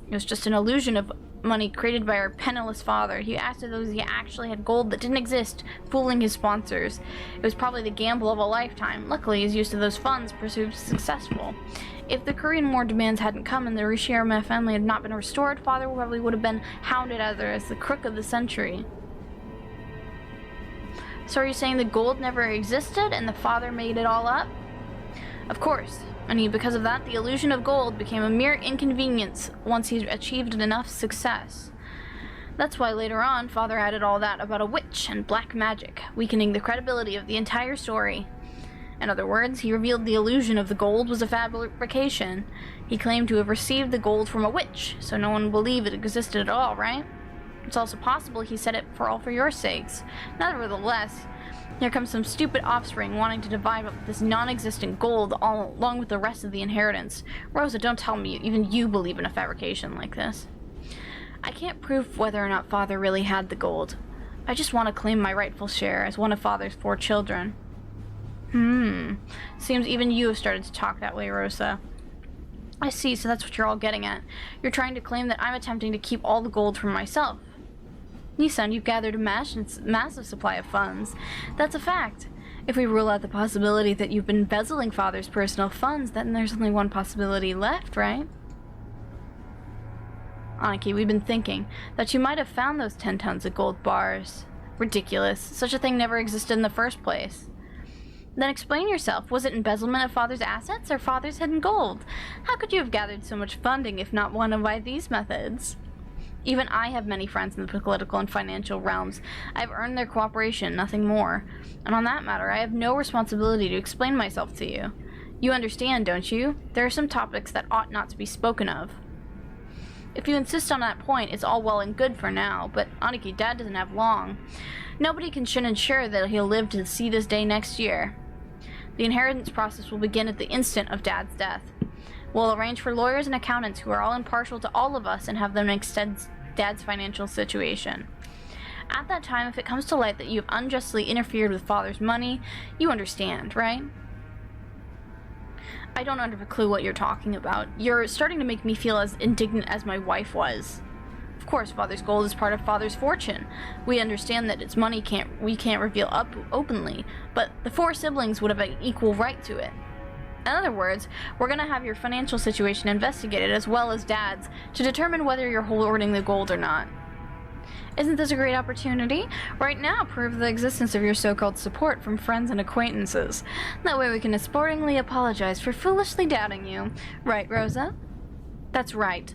It was just an illusion of money created by our penniless father. He acted as though he actually had gold that didn't exist, fooling his sponsors. It was probably the gamble of a lifetime. Luckily, his use of those funds proved successful. If the Korean War demands hadn't come and the Rishiyama family had not been restored, Father probably would have been hounded as the crook of the century. So are you saying the gold never existed and the father made it all up? Of course. And because of that, the illusion of gold became a mere inconvenience once he achieved enough success. That's why later on, Father added all that about a witch and black magic, weakening the credibility of the entire story. In other words, he revealed the illusion of the gold was a fabrication. He claimed to have received the gold from a witch, so no one would believe it existed at all, right? It's also possible he said it for your sakes. Nevertheless, here comes some stupid offspring wanting to divide up this non-existent gold along with the rest of the inheritance. Rosa, don't tell me even you believe in a fabrication like this. I can't prove whether or not Father really had the gold. I just want to claim my rightful share as one of Father's 4 children. Seems even you have started to talk that way, Rosa. I see, so that's what you're all getting at. You're trying to claim that I'm attempting to keep all the gold for myself. Nisan, you've gathered a massive supply of funds. That's a fact. If we rule out the possibility that you've been embezzling Father's personal funds, then there's only one possibility left, right? Aniki, we've been thinking that you might have found those 10 tons of gold bars. Ridiculous. Such a thing never existed in the first place. Then explain yourself. Was it embezzlement of Father's assets or Father's hidden gold? How could you have gathered so much funding if not one by these methods? Even I have many friends in the political and financial realms. I've earned their cooperation, nothing more. And on that matter, I have no responsibility to explain myself to you. You understand, don't you? There are some topics that ought not to be spoken of. If you insist on that point, it's all well and good for now, but Aniki, Dad doesn't have long. Nobody can ensure that he'll live to see this day next year. The inheritance process will begin at the instant of Dad's death. We'll arrange for lawyers and accountants who are all impartial to all of us and have them extend Dad's financial situation. At that time, if it comes to light that you have unjustly interfered with Father's money, you understand, right? I don't have a clue what you're talking about. You're starting to make me feel as indignant as my wife was. Of course, Father's gold is part of Father's fortune. We understand that its money we can't reveal openly, but the 4 siblings would have an equal right to it. In other words, we're going to have your financial situation investigated as well as Dad's to determine whether you're hoarding the gold or not. Isn't this a great opportunity? Right now, prove the existence of your so-called support from friends and acquaintances. That way we can sportingly apologize for foolishly doubting you. Right, Rosa? That's right.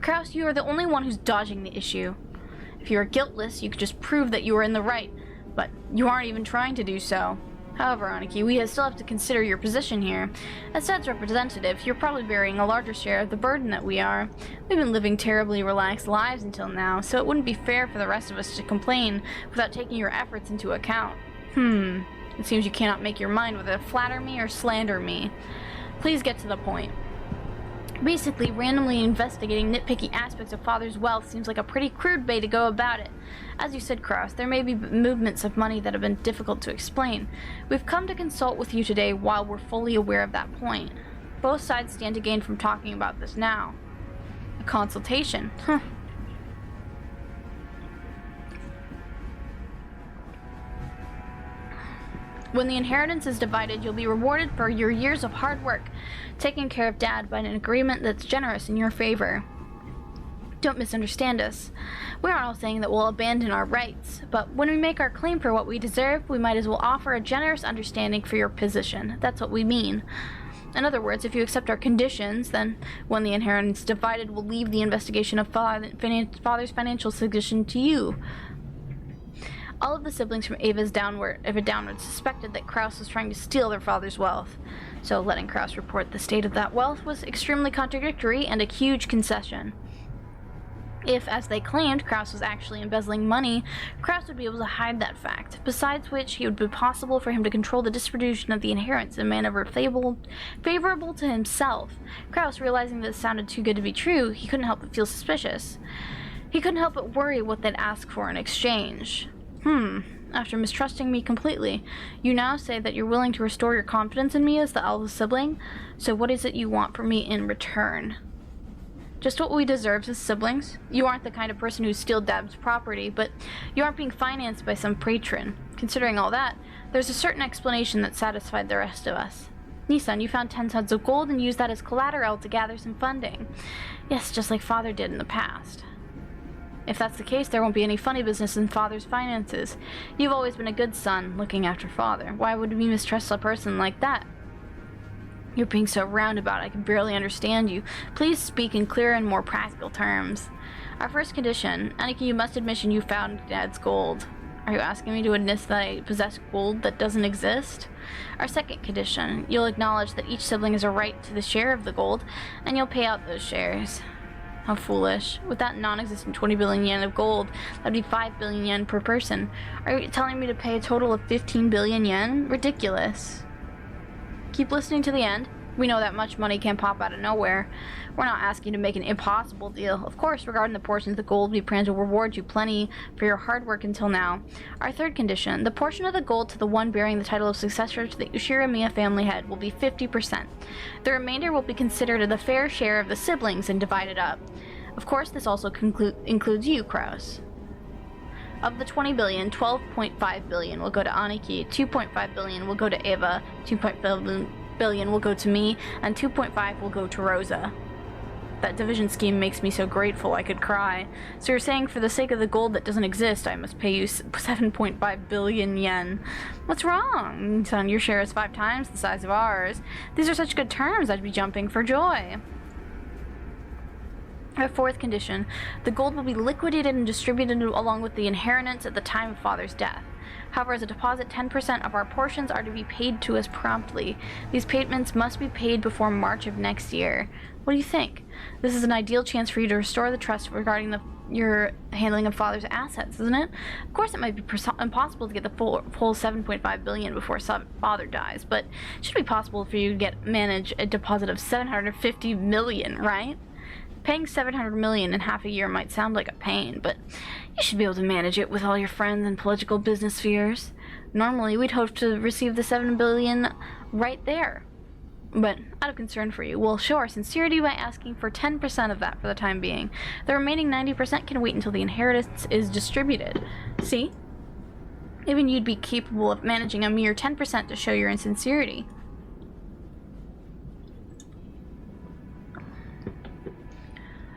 Kraus, you are the only one who's dodging the issue. If you are guiltless, you could just prove that you are in the right, but you aren't even trying to do so. However, Aniki, we still have to consider your position here. As Dad's representative, you're probably bearing a larger share of the burden that we are. We've been living terribly relaxed lives until now, so it wouldn't be fair for the rest of us to complain without taking your efforts into account. It seems you cannot make your mind whether to flatter me or slander me. Please get to the point. Basically, randomly investigating nitpicky aspects of Father's wealth seems like a pretty crude way to go about it. As you said, Kraus, there may be movements of money that have been difficult to explain. We've come to consult with you today while we're fully aware of that point. Both sides stand to gain from talking about this now. A consultation? When the inheritance is divided, you'll be rewarded for your years of hard work, taking care of Dad by an agreement that's generous in your favor. Don't misunderstand us. We aren't all saying that we'll abandon our rights, but when we make our claim for what we deserve, we might as well offer a generous understanding for your position. That's what we mean. In other words, if you accept our conditions, then when the inheritance is divided, we'll leave the investigation of Father's financial position to you. All of the siblings from Eva downward suspected that Kraus was trying to steal their father's wealth, so letting Kraus report the state of that wealth was extremely contradictory and a huge concession. If, as they claimed, Kraus was actually embezzling money, Kraus would be able to hide that fact, besides which it would be possible for him to control the distribution of the inheritance in a manner favorable to himself. Kraus, realizing that it sounded too good to be true, he couldn't help but feel suspicious. He couldn't help but worry what they'd ask for in exchange. After mistrusting me completely, you now say that you're willing to restore your confidence in me as the eldest sibling, so what is it you want from me in return? Just what we deserve as siblings? You aren't the kind of person who steals Dad's property, but you aren't being financed by some patron. Considering all that, there's a certain explanation that satisfied the rest of us. Nisan, you found 10 tons of gold and used that as collateral to gather some funding. Yes, just like Father did in the past. If that's the case, there won't be any funny business in Father's finances. You've always been a good son, looking after Father. Why would we mistrust a person like that? You're being so roundabout, I can barely understand you. Please speak in clearer and more practical terms. Our first condition, Aniki, you must admission you found Dad's gold. Are you asking me to admit that I possess gold that doesn't exist? Our second condition, you'll acknowledge that each sibling has a right to the share of the gold, and you'll pay out those shares. How foolish. With that non-existent 20 billion yen of gold, that'd be 5 billion yen per person. Are you telling me to pay a total of 15 billion yen? Ridiculous. Keep listening to the end. We know that much money can't pop out of nowhere. We're not asking you to make an impossible deal. Of course, regarding the portion of the gold, we plan to reward you plenty for your hard work until now. Our third condition, the portion of the gold to the one bearing the title of successor to the Ushiramiya family head will be 50%. The remainder will be considered the fair share of the siblings and divided up. Of course, this also includes you, Kraus. Of the 20 billion, 12.5 billion will go to Aniki, 2.5 billion will go to Eva, 2.5 billion will go to me, and 2.5 will go to Rosa. That division scheme makes me so grateful I could cry. So you're saying for the sake of the gold that doesn't exist, I must pay you 7.5 billion yen. What's wrong? Son, your share is 5 times the size of ours. These are such good terms, I'd be jumping for joy. Our fourth condition, the gold will be liquidated and distributed along with the inheritance at the time of father's death. However, as a deposit, 10% of our portions are to be paid to us promptly. These payments must be paid before March of next year. What do you think? This is an ideal chance for you to restore the trust regarding your handling of father's assets, isn't it? Of course, it might be impossible to get the full 7.5 billion before father dies, but it should be possible for you to manage a deposit of 750 million, right? Paying 700 million in half a year might sound like a pain, but you should be able to manage it with all your friends and political business spheres. Normally, we'd hope to receive the 7 billion right there. But out of concern for you, we'll show our sincerity by asking for 10% of that for the time being. The remaining 90% can wait until the inheritance is distributed. See? Even you'd be capable of managing a mere 10% to show your insincerity.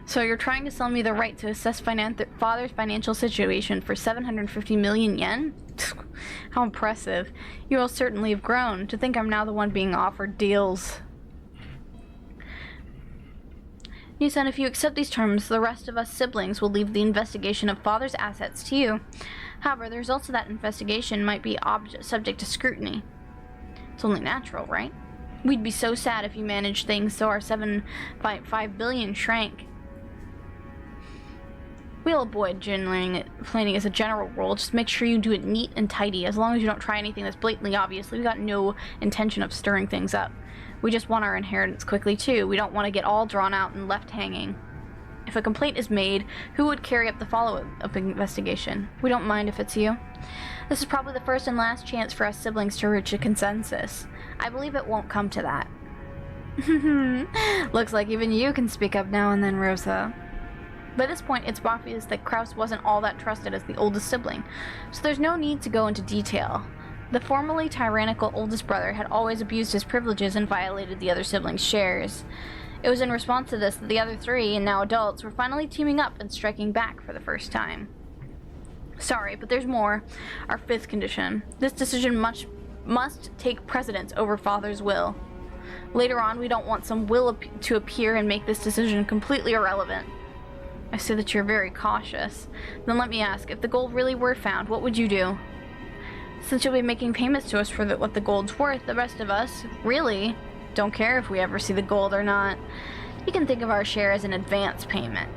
So you're trying to sell me the right to assess father's financial situation for 750 million yen? How impressive. You will certainly have grown. To think I'm now the one being offered deals. Nisan, if you accept these terms, the rest of us siblings will leave the investigation of father's assets to you. However, the results of that investigation might be subject to scrutiny. It's only natural, right? We'd be so sad if you managed things so our 7.5 billion shrank. We'll avoid planning as a general rule. Just make sure you do it neat and tidy. As long as you don't try anything that's blatantly obvious, we've got no intention of stirring things up. We just want our inheritance quickly, too. We don't want to get all drawn out and left hanging. If a complaint is made, who would carry up the follow-up investigation? We don't mind if it's you. This is probably the first and last chance for us siblings to reach a consensus. I believe it won't come to that. Looks like even you can speak up now and then, Rosa. By this point, it's obvious that Kraus wasn't all that trusted as the oldest sibling, so there's no need to go into detail. The formerly tyrannical oldest brother had always abused his privileges and violated the other siblings' shares. It was in response to this that the other three, and now adults, were finally teaming up and striking back for the first time. Sorry, but there's more. Our fifth condition. This decision must take precedence over father's will. Later on, we don't want some will to appear and make this decision completely irrelevant. I see that you're very cautious. Then let me ask, if the gold really were found, what would you do? Since you'll be making payments to us for what the gold's worth, the rest of us, really, don't care if we ever see the gold or not. You can think of our share as an advance payment.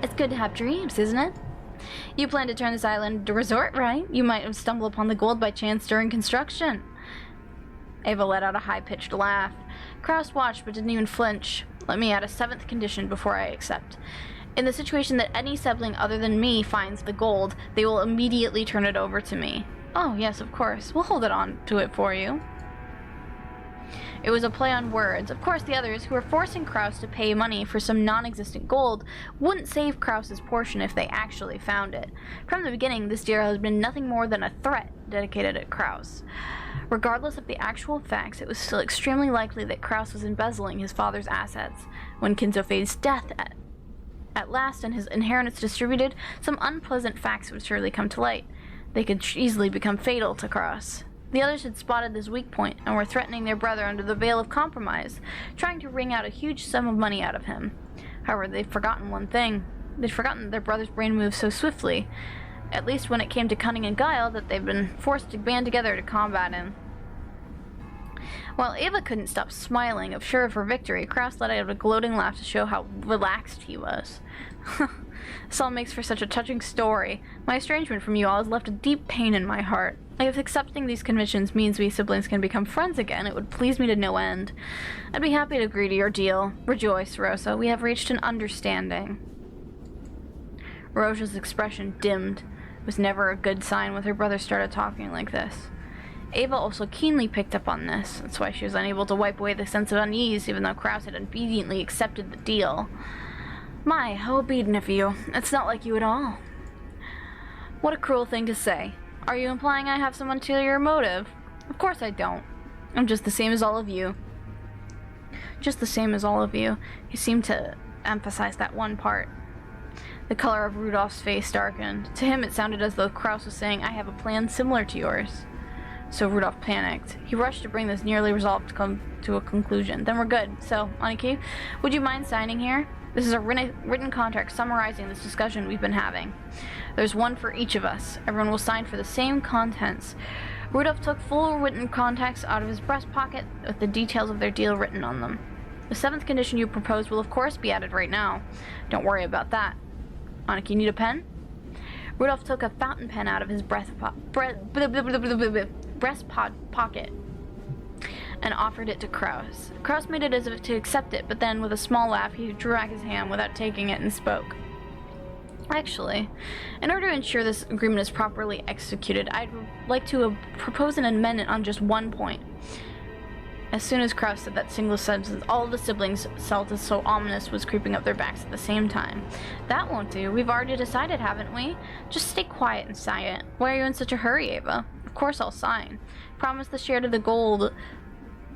It's good to have dreams, isn't it? You plan to turn this island into a resort, right? You might have stumbled upon the gold by chance during construction. Ava let out a high-pitched laugh. Kraus watched but didn't even flinch. Let me add a 7th condition before I accept. In the situation that any sibling other than me finds the gold, they will immediately turn it over to me. Oh, yes, of course. We'll hold on to it for you. It was a play on words. Of course, the others, who were forcing Kraus to pay money for some non-existent gold, wouldn't save Kraus's portion if they actually found it. From the beginning, this deal has been nothing more than a threat dedicated at Kraus. Regardless of the actual facts, it was still extremely likely that Kraus was embezzling his father's assets. When Kinzo-Fei's death at last and his inheritance distributed, some unpleasant facts would surely come to light. They could easily become fatal to Kraus. The others had spotted this weak point and were threatening their brother under the veil of compromise, trying to wring out a huge sum of money out of him. However, they'd forgotten one thing. They'd forgotten that their brother's brain moved so swiftly, at least when it came to cunning and guile, that they'd been forced to band together to combat him. While Ava couldn't stop smiling, sure of her victory, Kraus let out a gloating laugh to show how relaxed he was. This all makes for such a touching story. My estrangement from you all has left a deep pain in my heart. If accepting these conditions means we siblings can become friends again, it would please me to no end. I'd be happy to agree to your deal. Rejoice, Rosa. We have reached an understanding. Rosa's expression dimmed. It was never a good sign when her brother started talking like this. Ava also keenly picked up on this. That's why she was unable to wipe away the sense of unease, even though Kraus had obediently accepted the deal. My, how obedient of you. It's not like you at all. What a cruel thing to say. Are you implying I have some ulterior motive? Of course I don't. I'm just the same as all of you. Just the same as all of you. He seemed to emphasize that one part. The color of Rudolph's face darkened. To him it sounded as though Kraus was saying, I have a plan similar to yours. So Rudolph panicked. He rushed to bring this nearly resolved to come to a conclusion. Then we're good. So, Aniki, would you mind signing here? This is a written contract summarizing this discussion we've been having. There's one for each of us. Everyone will sign for the same contents. Rudolph took full written contacts out of his breast pocket with the details of their deal written on them. The 7th condition you proposed will of course be added right now. Don't worry about that. Aniki, need a pen? Rudolph took a fountain pen out of his breast pocket and offered it to Kraus. Kraus made it as if to accept it, but then, with a small laugh, he drew back his hand without taking it and spoke. Actually, in order to ensure this agreement is properly executed, I'd like to propose an amendment on just one point. As soon as Kraus said that single sentence, all of the siblings felt as so ominous was creeping up their backs at the same time. That won't do. We've already decided, haven't we? Just stay quiet and silent. Why are you in such a hurry, Ava? Of course I'll sign. Promise the share of the gold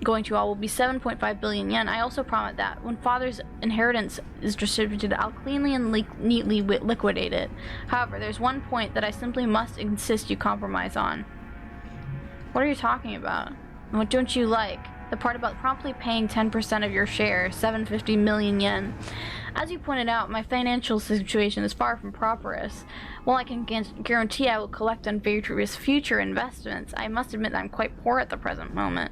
going to all will be 7.5 billion yen. I also promise that when father's inheritance is distributed, I'll cleanly and neatly liquidate it. However, there's one point that I simply must insist you compromise on. What are you talking about? What don't you like? The part about promptly paying 10% of your share, 750 million yen. As you pointed out, my financial situation is far from prosperous. While I can guarantee I will collect on various future investments, I must admit that I'm quite poor at the present moment.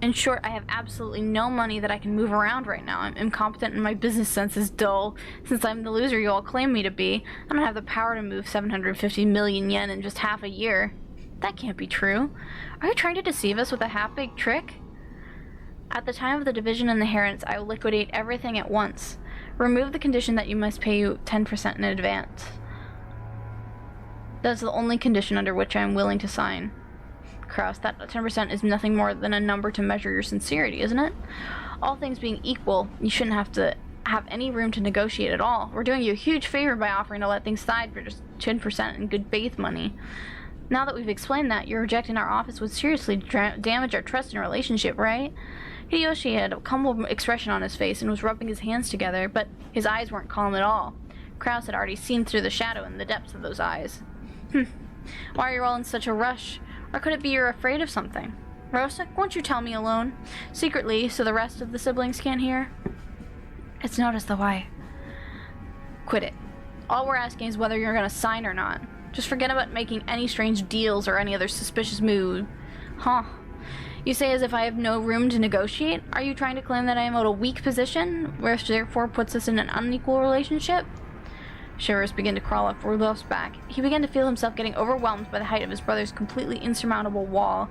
In short, I have absolutely no money that I can move around right now. I'm incompetent and my business sense is dull. Since I'm the loser you all claim me to be, I don't have the power to move 750 million yen in just half a year. That can't be true. Are you trying to deceive us with a half-baked trick? At the time of the division and inheritance, I will liquidate everything at once. Remove the condition that you must pay you 10% in advance. That's the only condition under which I am willing to sign. Kraus, that 10% is nothing more than a number to measure your sincerity, isn't it? All things being equal, you shouldn't have to have any room to negotiate at all. We're doing you a huge favor by offering to let things slide for just 10% in good faith money. Now that we've explained that, your rejecting our office would seriously damage our trust and relationship, right? Hideyoshi had a humble expression on his face and was rubbing his hands together, but his eyes weren't calm at all. Kraus had already seen through the shadow in the depths of those eyes. Why are you all in such a rush? Or could it be you're afraid of something? Rosa, won't you tell me alone? Secretly, so the rest of the siblings can't hear? It's not as though I... Quit it. All we're asking is whether you're gonna sign or not. Just forget about making any strange deals or any other suspicious move. Huh. You say as if I have no room to negotiate? Are you trying to claim that I am at a weak position, which therefore puts us in an unequal relationship? Shivers began to crawl up Rudolph's back. He began to feel himself getting overwhelmed by the height of his brother's completely insurmountable wall,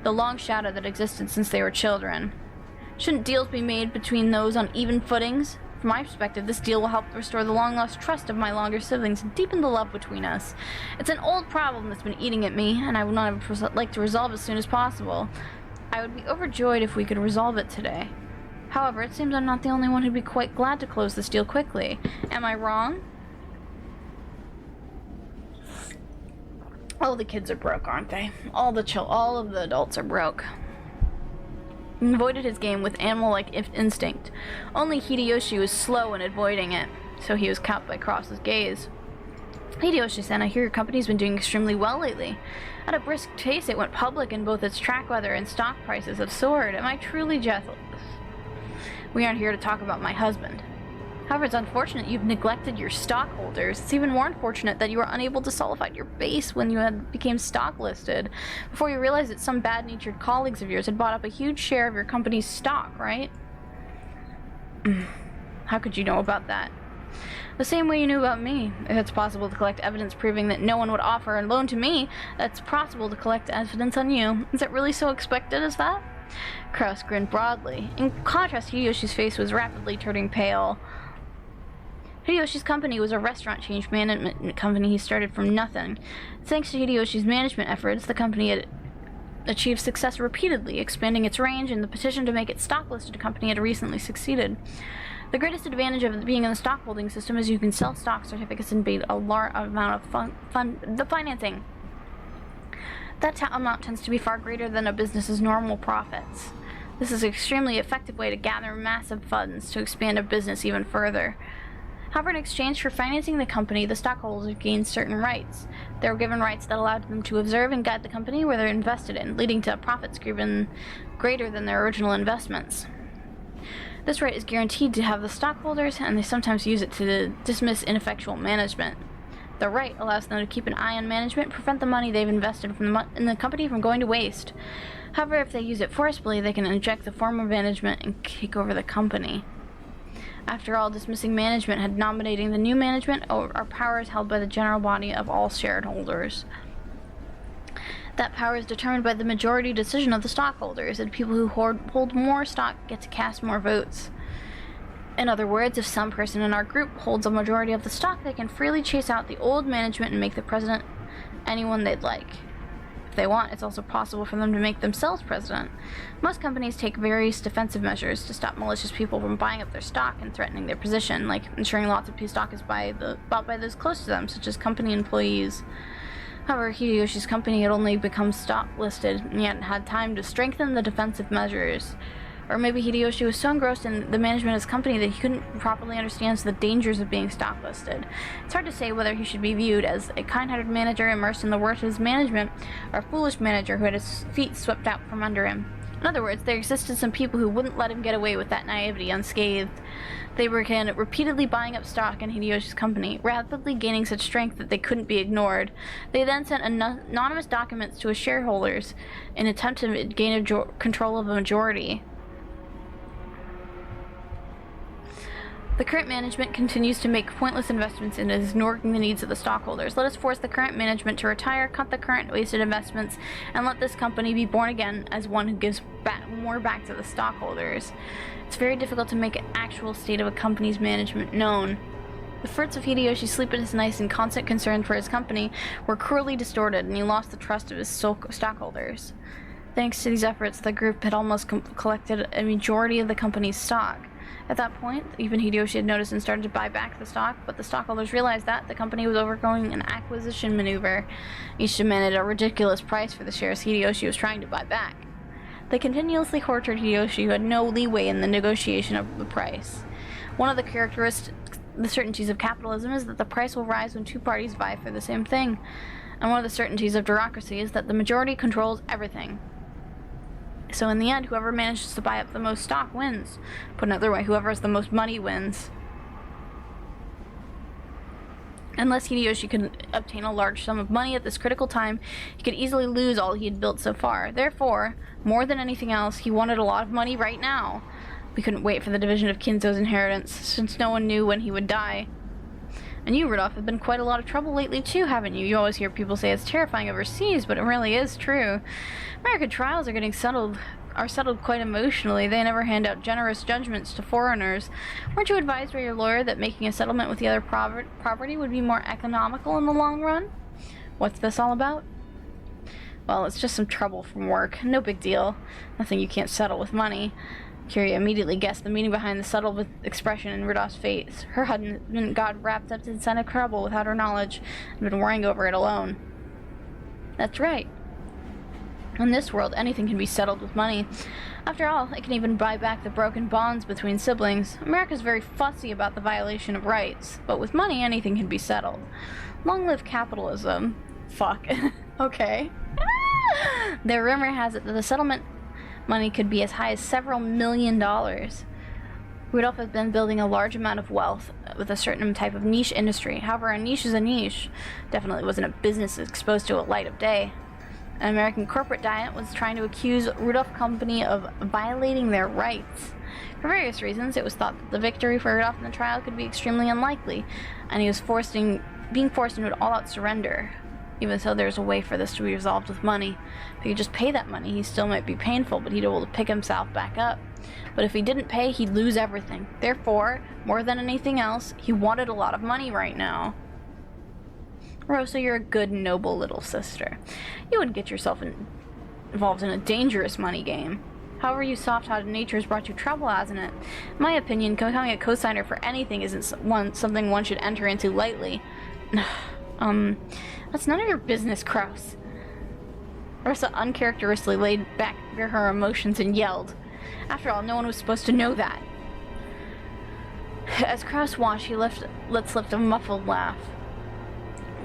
the long shadow that existed since they were children. Shouldn't deals be made between those on even footings? From my perspective, this deal will help restore the long-lost trust of my longer siblings and deepen the love between us. It's an old problem that's been eating at me, and I would not like to resolve as soon as possible. I would be overjoyed if we could resolve it today. However, it seems I'm not the only one who'd be quite glad to close this deal quickly. Am I wrong? All the kids are broke, aren't they? All of the adults are broke. He avoided his game with animal-like instinct. Only Hideyoshi was slow in avoiding it, so he was caught by Cross's gaze. Hideyoshi-san, I hear your company's been doing extremely well lately. At a brisk pace, it went public and both its track weather and stock prices have soared. Am I truly jealous? We aren't here to talk about my husband. However, it's unfortunate you've neglected your stockholders. It's even more unfortunate that you were unable to solidify your base when you became stock listed. Before you realized that some bad-natured colleagues of yours had bought up a huge share of your company's stock, right? How could you know about that? The same way you knew about me. If it's possible to collect evidence proving that no one would offer a loan to me, that's possible to collect evidence on you. Is it really so expected as that? Kraus grinned broadly. In contrast, Hideyoshi's face was rapidly turning pale. Hideyoshi's company was a restaurant change management company he started from nothing. Thanks to Hideyoshi's management efforts, the company had achieved success repeatedly, expanding its range, and the petition to make it stock-listed company had recently succeeded. The greatest advantage of being in the stockholding system is you can sell stock certificates and pay a large amount of the financing. That amount tends to be far greater than a business's normal profits. This is an extremely effective way to gather massive funds to expand a business even further. However, in exchange for financing the company, the stockholders gained certain rights. They were given rights that allowed them to observe and guide the company where they're invested in, leading to profits even greater than their original investments. This right is guaranteed to have the stockholders, and they sometimes use it to dismiss ineffectual management. The right allows them to keep an eye on management, prevent the money they've invested in the company from going to waste. However, if they use it forcibly, they can inject the former management and take over the company. After all, dismissing management and nominating the new management are powers held by the general body of all shareholders. That power is determined by the majority decision of the stockholders, and people who hold more stock get to cast more votes. In other words, if some person in our group holds a majority of the stock, they can freely chase out the old management and make the president anyone they'd like. If they want, it's also possible for them to make themselves president. Most companies take various defensive measures to stop malicious people from buying up their stock and threatening their position, like ensuring lots of stock is bought by those close to them, such as company employees. However, Hideyoshi's company had only become stock listed and he hadn't had time to strengthen the defensive measures. Or maybe Hideyoshi was so engrossed in the management of his company that he couldn't properly understand the dangers of being stock listed. It's hard to say whether he should be viewed as a kind-hearted manager immersed in the work of his management, or a foolish manager who had his feet swept out from under him. In other words, there existed some people who wouldn't let him get away with that naivety unscathed. They began repeatedly buying up stock in Hideyoshi's company, rapidly gaining such strength that they couldn't be ignored. They then sent anonymous documents to his shareholders in an attempt to gain control of a majority. The current management continues to make pointless investments and is ignoring the needs of the stockholders. Let us force the current management to retire, cut the current wasted investments, and let this company be born again as one who gives more back to the stockholders. It's very difficult to make an actual state of a company's management known. The fruits of Hideyoshi's sleepless nights and constant concern for his company were cruelly distorted, and he lost the trust of his stockholders. Thanks to these efforts, the group had almost collected a majority of the company's stock. At that point, even Hideyoshi had noticed and started to buy back the stock, but the stockholders realized that the company was undergoing an acquisition maneuver. Each demanded a ridiculous price for the shares Hideyoshi was trying to buy back. They continuously tortured Hideyoshi, who had no leeway in the negotiation of the price. One of the certainties of capitalism is that the price will rise when two parties vie for the same thing. And one of the certainties of bureaucracy is that the majority controls everything. So in the end, whoever manages to buy up the most stock wins. Put another way, whoever has the most money wins. Unless Hideyoshi could obtain a large sum of money at this critical time, he could easily lose all he had built so far. Therefore, more than anything else, he wanted a lot of money right now. We couldn't wait for the division of Kinzo's inheritance, since no one knew when he would die. And you, Rudolph, have been quite a lot of trouble lately too, haven't you? You always hear people say it's terrifying overseas, but it really is true. American trials are settled quite emotionally. They never hand out generous judgments to foreigners. Weren't you advised by your lawyer that making a settlement with the other property would be more economical in the long run? What's this all about? Well, it's just some trouble from work. No big deal. Nothing you can't settle with money. Curia immediately guessed the meaning behind the subtle expression in Rudolph's face. Her husband got wrapped up in some trouble without her knowledge, and been worrying over it alone. That's right. In this world, anything can be settled with money. After all, it can even buy back the broken bonds between siblings. America's very fussy about the violation of rights, but with money, anything can be settled. Long live capitalism. Fuck. Okay. The rumor has it that the settlement money could be as high as several $1,000,000. Rudolph has been building a large amount of wealth with a certain type of niche industry. However, a niche is a niche. Definitely wasn't a business exposed to a light of day. An American corporate giant was trying to accuse Rudolph Company of violating their rights. For various reasons, it was thought that the victory for Rudolph in the trial could be extremely unlikely, and he was being forced into an all-out surrender. Even so, there's a way for this to be resolved with money. If he could just pay that money, he still might be painful, but he'd be able to pick himself back up. But if he didn't pay, he'd lose everything. Therefore, more than anything else, he wanted a lot of money right now. Rosa, you're a good, noble little sister. You wouldn't get yourself involved in a dangerous money game. However, you soft-hearted nature has brought you trouble, hasn't it? In my opinion, becoming a co-signer for anything isn't something one should enter into lightly. That's none of your business, Kraus. Rosa uncharacteristically laid back her emotions and yelled. After all, no one was supposed to know that. As Kraus watched, he let slip a muffled laugh.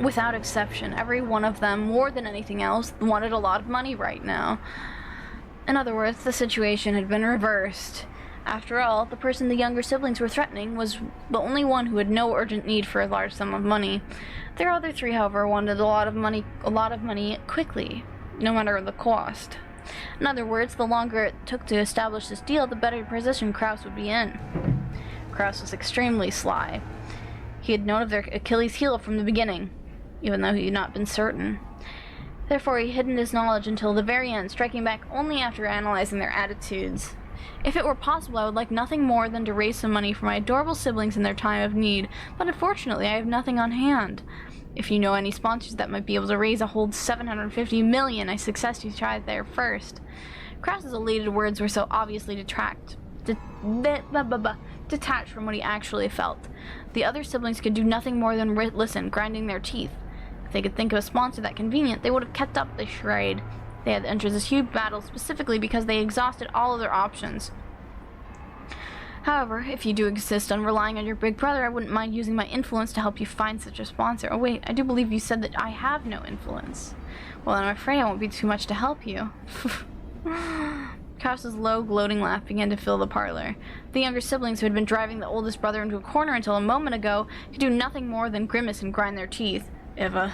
Without exception, every one of them, more than anything else, wanted a lot of money right now. In other words, the situation had been reversed. After all, the person the younger siblings were threatening was the only one who had no urgent need for a large sum of money. Their other three, however, wanted a lot of money quickly, no matter the cost. In other words, the longer it took to establish this deal, the better position Kraus would be in. Kraus was extremely sly. He had known of their Achilles' heel from the beginning, even though he had not been certain. Therefore, he hidden his knowledge until the very end, striking back only after analyzing their attitudes. If it were possible, I would like nothing more than to raise some money for my adorable siblings in their time of need, but unfortunately, I have nothing on hand. If you know any sponsors that might be able to raise a whole $750 million, I suggest you try there first. Kraus's elated words were so obviously detached from what he actually felt. The other siblings could do nothing more than listen, grinding their teeth. If they could think of a sponsor that convenient, they would have kept up the charade. They had entered this huge battle specifically because they exhausted all other options. However, if you do insist on relying on your big brother, I wouldn't mind using my influence to help you find such a sponsor. Oh wait, I do believe you said that I have no influence. Well, I'm afraid I won't be too much to help you. Kraus's low, gloating laugh began to fill the parlor. The younger siblings, who had been driving the oldest brother into a corner until a moment ago, could do nothing more than grimace and grind their teeth. Eva,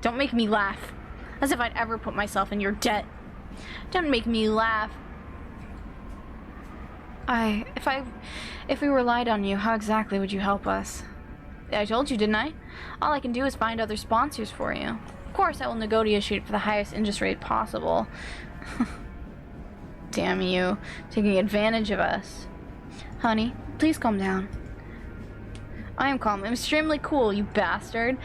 don't make me laugh. As if I'd ever put myself in your debt. Don't make me laugh. If we relied on you, how exactly would you help us? I told you, didn't I? All I can do is find other sponsors for you. Of course, I will negotiate for the highest interest rate possible. Damn you, taking advantage of us. Honey, please calm down. I am calm. I'm extremely cool, you bastard.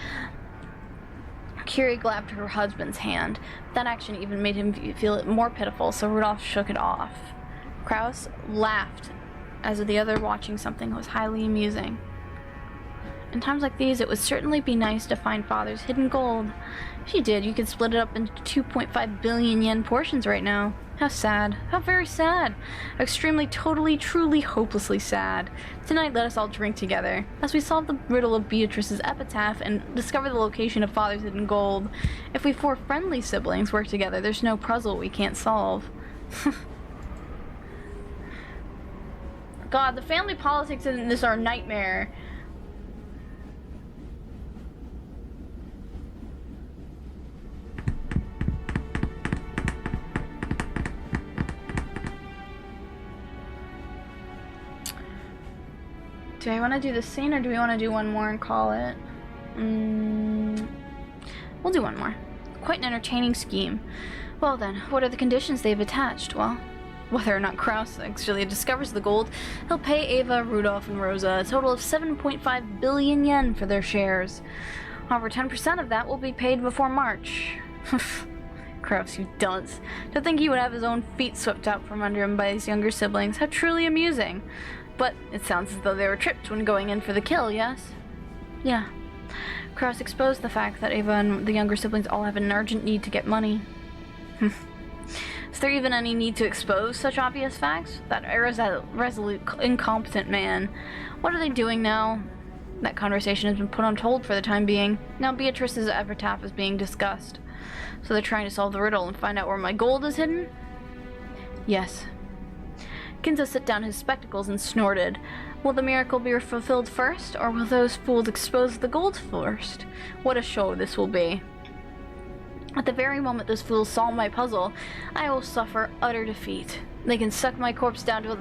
Curie grabbed her husband's hand. That action even made him feel it more pitiful, so Rudolph shook it off. Kraus laughed, as the other watching something was highly amusing. In times like these, it would certainly be nice to find Father's hidden gold. If you did, you could split it up into 2.5 billion yen portions right now. How sad. How very sad. Extremely, totally, truly, hopelessly sad. Tonight, let us all drink together, as we solve the riddle of Beatrice's epitaph and discover the location of Father's hidden gold. If we four friendly siblings work together, there's no puzzle we can't solve. God, the family politics in this are a nightmare. Do I want to do the scene, or do we want to do one more and call it? We'll do one more. Quite an entertaining scheme. Well then, what are the conditions they've attached? Well, whether or not Kraus actually discovers the gold, he'll pay Ava, Rudolph, and Rosa a total of 7.5 billion yen for their shares. However, 10% of that will be paid before March. Kraus, you dunce. To think he would have his own feet swept out from under him by his younger siblings. How truly amusing. But it sounds as though they were tripped when going in for the kill, yes? Yeah. Kraus exposed the fact that Ava and the younger siblings all have an urgent need to get money. Is there even any need to expose such obvious facts? That irresolute, incompetent man. What are they doing now? That conversation has been put on hold for the time being. Now Beatrice's epitaph is being discussed. So they're trying to solve the riddle and find out where my gold is hidden? Yes. Kinzo set down his spectacles and snorted. Will the miracle be fulfilled first, or will those fools expose the gold first? What a show this will be. At the very moment those fools solve my puzzle, I will suffer utter defeat. They can suck my corpse down to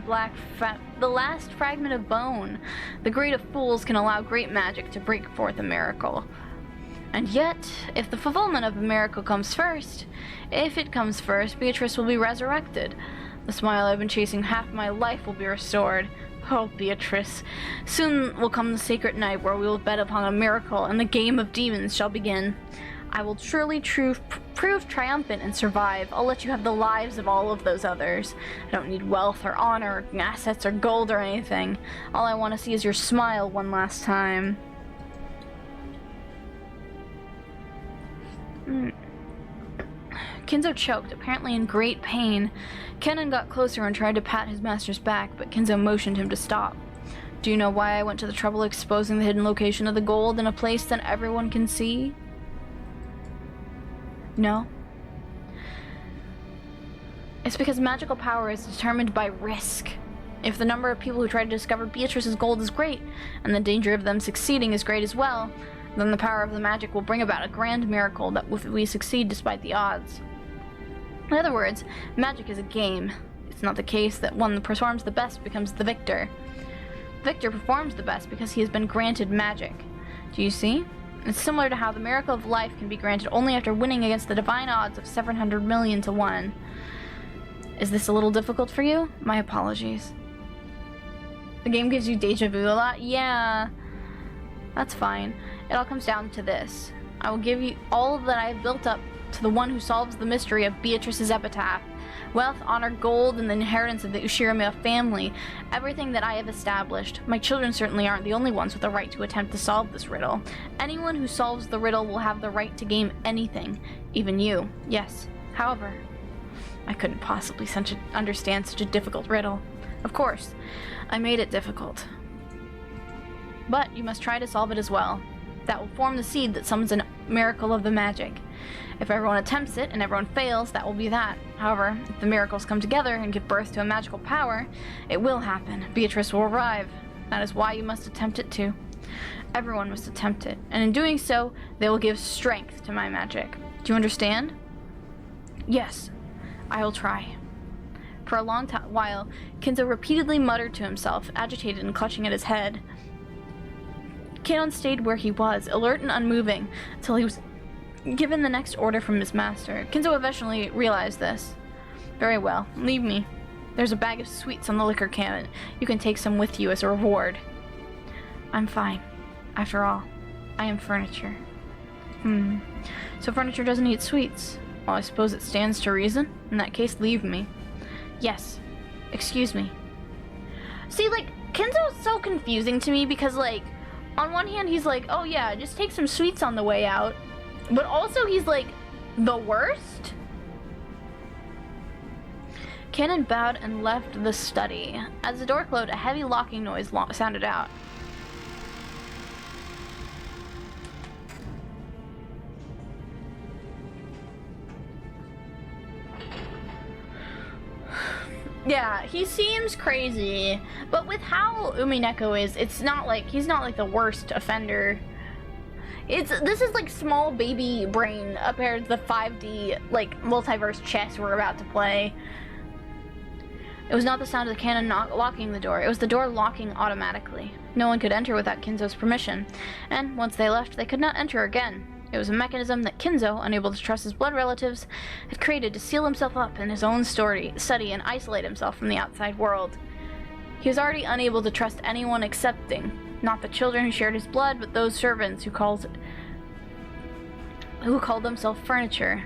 the last fragment of bone. The great of fools can allow great magic to break forth a miracle. And yet, if the fulfillment of a miracle comes first, Beatrice will be resurrected. The smile I've been chasing half my life will be restored. Oh, Beatrice, soon will come the sacred night where we will bet upon a miracle, and the game of demons shall begin. I will surely prove triumphant and survive. I'll let you have the lives of all of those others. I don't need wealth or honor, or assets or gold or anything. All I want to see is your smile one last time. Kinzo choked, apparently in great pain. Kennen got closer and tried to pat his master's back, but Kinzo motioned him to stop. Do you know why I went to the trouble of exposing the hidden location of the gold in a place that everyone can see? No. It's because magical power is determined by risk. If the number of people who try to discover Beatrice's gold is great, and the danger of them succeeding is great as well, then the power of the magic will bring about a grand miracle that we succeed despite the odds. In other words, magic is a game. It's not the case that one that performs the best becomes the victor. Victor performs the best because he has been granted magic. Do you see? It's similar to how the miracle of life can be granted only after winning against the divine odds of 700 million to 1. Is this a little difficult for you? My apologies. The game gives you deja vu a lot? Yeah. That's fine. It all comes down to this. I will give you all that I have built up to the one who solves the mystery of Beatrice's epitaph. Wealth, honor, gold, and the inheritance of the Ushiromia family. Everything that I have established. My children certainly aren't the only ones with the right to attempt to solve this riddle. Anyone who solves the riddle will have the right to gain anything. Even you. Yes. However, I couldn't possibly understand such a difficult riddle. Of course, I made it difficult. But you must try to solve it as well. That will form the seed that summons a miracle of the magic. If everyone attempts it and everyone fails, that will be that. However, if the miracles come together and give birth to a magical power, it will happen. Beatrice will arrive. That is why you must attempt it too. Everyone must attempt it, and in doing so, they will give strength to my magic. Do you understand? Yes, I will try. For a long while, Kinzo repeatedly muttered to himself, agitated and clutching at his head. Kennen stayed where he was, alert and unmoving, until he was given the next order from his master. Kinzo eventually realized this. Very well, leave me. There's a bag of sweets on the liquor cabinet. You can take some with you as a reward. I'm fine. After all, I am furniture. So furniture doesn't eat sweets. Well, I suppose it stands to reason. In that case, leave me. Yes. Excuse me. See, like, Kinzo's so confusing to me because, like, on one hand, he's like, oh yeah, just take some sweets on the way out. But also, he's like, the worst? Kennen bowed and left the study. As the door closed, a heavy locking noise sounded out. Yeah, he seems crazy, but with how Umineko is, it's not like, he's not like the worst offender. This is like small baby brain compared to the 5D, like, multiverse chess we're about to play. It was not the sound of the cannon locking the door, it was the door locking automatically. No one could enter without Kinzo's permission, and once they left, they could not enter again. It was a mechanism that Kinzo, unable to trust his blood relatives, had created to seal himself up in his own study and isolate himself from the outside world. He was already unable to trust anyone excepting, not the children who shared his blood, but those servants who called themselves furniture.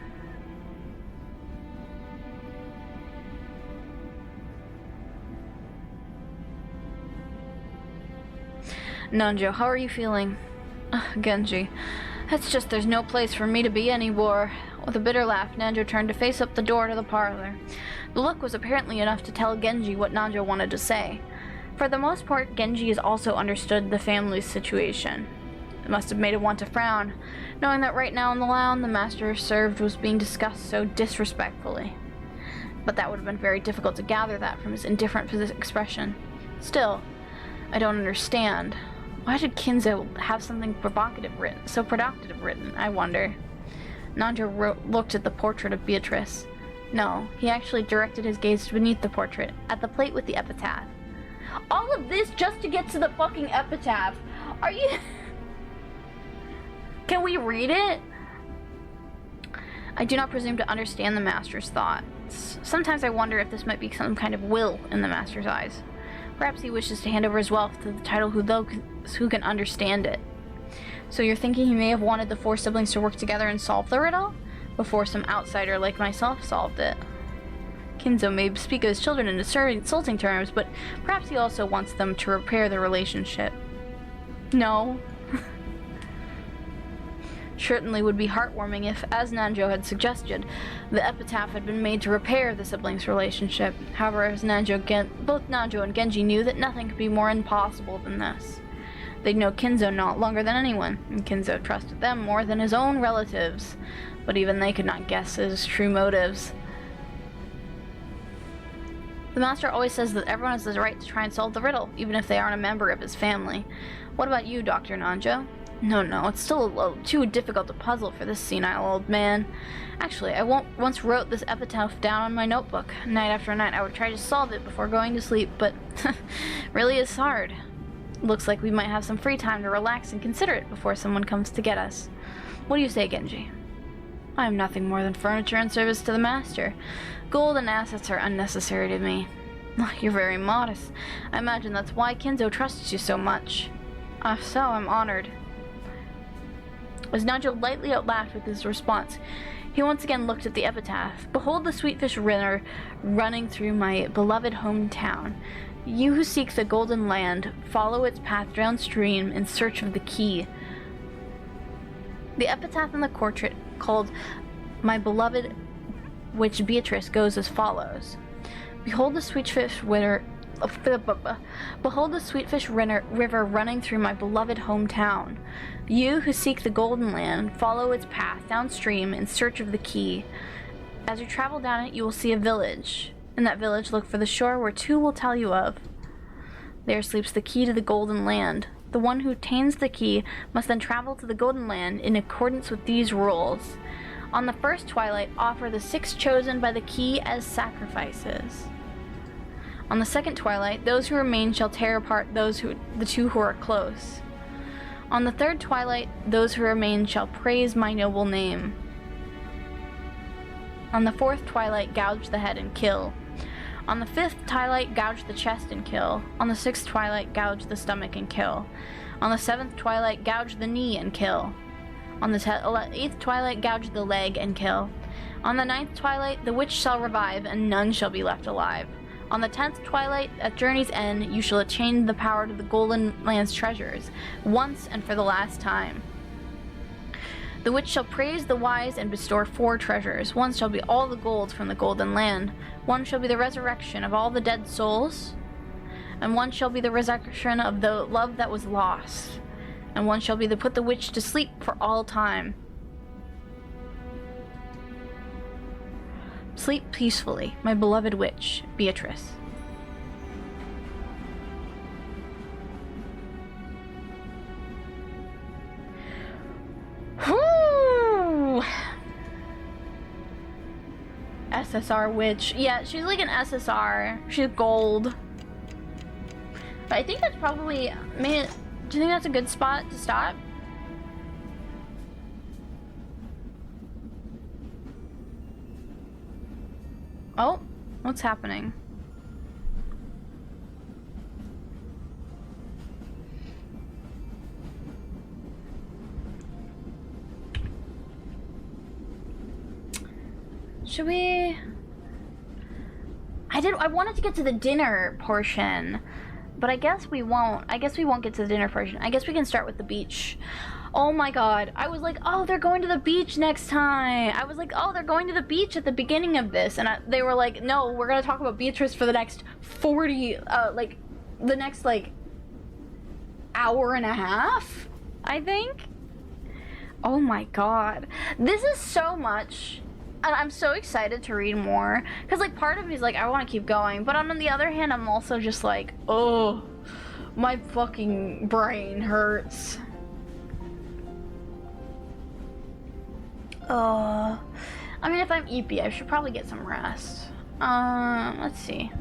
Nanjo, how are you feeling? Genji. It's just there's no place for me to be anymore. With a bitter laugh, Nanjo turned to face up the door to the parlor. The look was apparently enough to tell Genji what Nanjo wanted to say. For the most part, Genji has also understood the family's situation. It must have made him want to frown, knowing that right now in the lounge the master served was being discussed so disrespectfully. But that would have been very difficult to gather that from his indifferent expression. Still, I don't understand. Why did Kinzo have something so provocative written, I wonder? Nanjo looked at the portrait of Beatrice. No, he actually directed his gaze beneath the portrait, at the plate with the epitaph. All of this just to get to the fucking epitaph. Are you... Can we read it? I do not presume to understand the master's thoughts. Sometimes I wonder if this might be some kind of will in the master's eyes. Perhaps he wishes to hand over his wealth to the title who can understand it. So you're thinking he may have wanted the four siblings to work together and solve the riddle? Before some outsider like myself solved it. Kinzo may speak of his children in insulting terms, but perhaps he also wants them to repair their relationship. No. Certainly would be heartwarming if, as Nanjo had suggested, the epitaph had been made to repair the siblings' relationship. However, as both Nanjo and Genji knew that nothing could be more impossible than this. They'd know Kinzo not longer than anyone, and Kinzo trusted them more than his own relatives, but even they could not guess his true motives. The master always says that everyone has the right to try and solve the riddle, even if they aren't a member of his family. What about you, Dr. Nanjo? No, it's still a little too difficult to puzzle for this senile old man. Actually, I once wrote this epitaph down on my notebook. Night after night, I would try to solve it before going to sleep, but really is hard. Looks like we might have some free time to relax and consider it before someone comes to get us. What do you say, Genji? I am nothing more than furniture in service to the master. Gold and assets are unnecessary to me. You're very modest. I imagine that's why Kinzo trusts you so much. If so, I'm honored. As Nanjo lightly outlaughed with his response, he once again looked at the epitaph. Behold the sweetfish river running through my beloved hometown. You who seek the golden land, follow its path downstream in search of the key. The epitaph in the portrait called My Beloved, which Beatrice, goes as follows. Behold the sweetfish river running through my beloved hometown. You who seek the golden land, follow its path downstream in search of the key. As you travel down it, you will see a village. In that village, look for the shore where two will tell you of. There sleeps the key to the golden land. The one who obtains the key must then travel to the golden land in accordance with these rules. On the first twilight, offer the 6 chosen by the key as sacrifices. On the second twilight, those who remain shall tear apart the two who are close. On the third twilight, those who remain shall praise my noble name. On the fourth twilight, gouge the head and kill. On the fifth twilight, gouge the chest and kill. On the sixth twilight, gouge the stomach and kill. On the seventh twilight, gouge the knee and kill. On the eighth twilight, gouge the leg and kill. On the ninth twilight, the witch shall revive, and none shall be left alive. On the 10th twilight, at journey's end, you shall attain the power to the golden land's treasures, once and for the last time. The witch shall praise the wise and bestow 4 treasures. One shall be all the gold from the golden land. One shall be the resurrection of all the dead souls. And one shall be the resurrection of the love that was lost. And one shall be to put the witch to sleep for all time. Sleep peacefully, my beloved witch, Beatrice. Whoo! SSR witch. Yeah, she's like an SSR. She's gold. But I think that's probably... Man, do you think that's a good spot to stop? Oh, what's happening? Should we... I wanted to get to the dinner portion, but I guess we won't. I guess we won't get to the dinner portion. I guess we can start with the beach. Oh my god. I was like, oh, they're going to the beach next time. I was like, oh, they're going to the beach at the beginning of this. And they were like, no, we're gonna talk about Beatrice for the next 40, the next, hour and a half, I think. Oh my god. This is so much. And I'm so excited to read more. Because, part of me is like, I want to keep going. But on the other hand, I'm also just like, oh, my fucking brain hurts. I mean, if I'm EP, I should probably get some rest. Let's see.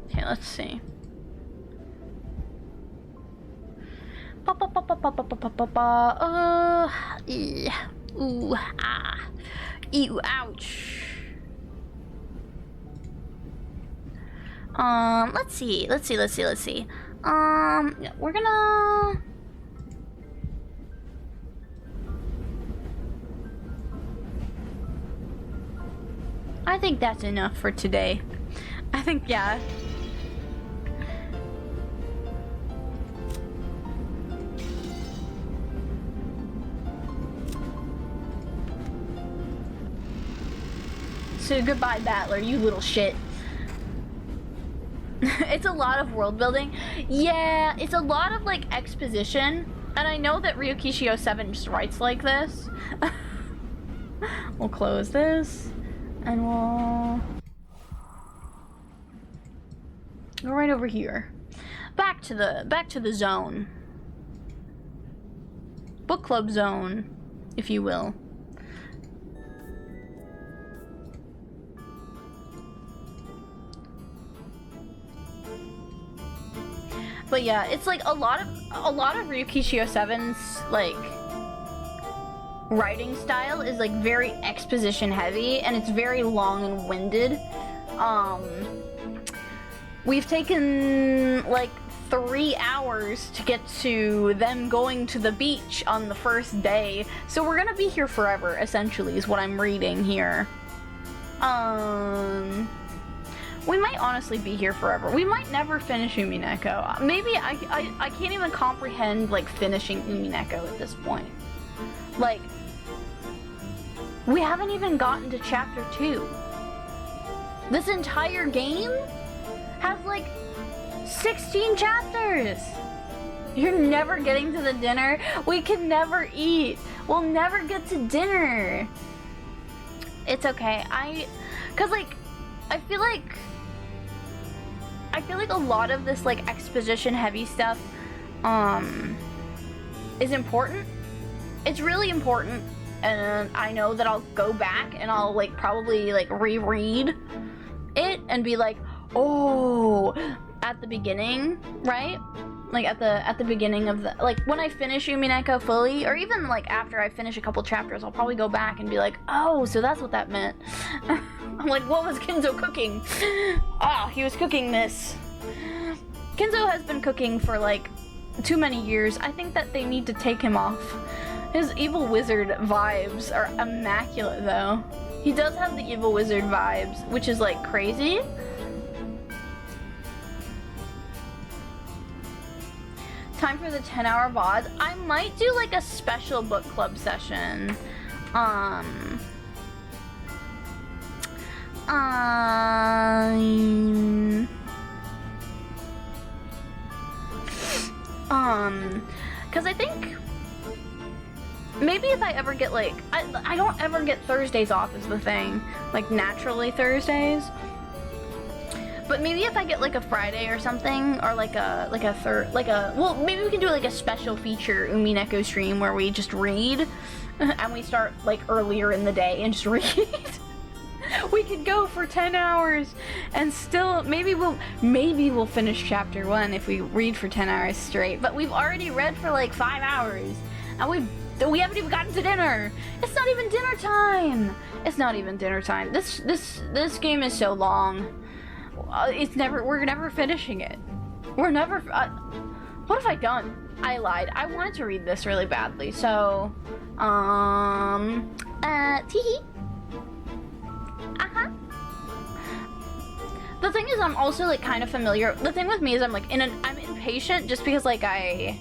Okay, let's see. Ooh, ah, ew, ouch. Let's see. We're gonna. I think that's enough for today. I think, yeah. So goodbye, Battler, you little shit. It's a lot of world building. Yeah, it's a lot of exposition. And I know that Ryukishio 7 just writes like this. We'll close this. And we'll go right over here. Back to the zone. Book club zone, if you will. But yeah, it's a lot of Ryukishio 7's writing style is very exposition heavy, and it's very long and winded. We've taken 3 hours to get to them going to the beach on the first day, so we're gonna be here forever, essentially, is what I'm reading here. We might honestly be here forever. We might never finish Umineko. Maybe I can't even comprehend finishing Umineko at this point. We haven't even gotten to chapter 2. This entire game has 16 chapters. You're never getting to the dinner. We can never eat. We'll never get to dinner. It's okay. I feel like a lot of this exposition heavy stuff is important. It's really important, and I know that I'll go back and I'll probably reread it and be like, oh, at the beginning, right? At the beginning of the when I finish Umineko fully, or even after I finish a couple chapters, I'll probably go back and be like, oh, so that's what that meant. I'm like, what was Kinzo cooking? Ah, he was cooking this. Kinzo has been cooking for too many years. I think that they need to take him off. His evil wizard vibes are immaculate though. He does have the evil wizard vibes, which is crazy. Time for the 10-hour VOD. I might do a special book club session. Cause I think maybe if I ever get I don't ever get Thursdays off is the thing, naturally Thursdays. But maybe if I get a Friday or something, or well, maybe we can do a special feature Umineko stream where we just read, and we start earlier in the day and just read. We could go for 10 hours and still maybe we'll finish chapter 1 if we read for 10 hours straight. But we've already read for 5 hours, and we haven't even gotten to dinner. It's not even dinner time. It's not even dinner time. This game is so long. We're never finishing it. We're never. What have I done? I lied. I wanted to read this really badly, so, teehee. Uh-huh. The thing is, I'm also, like, kind of familiar. The thing with me is I'm impatient just because, like, I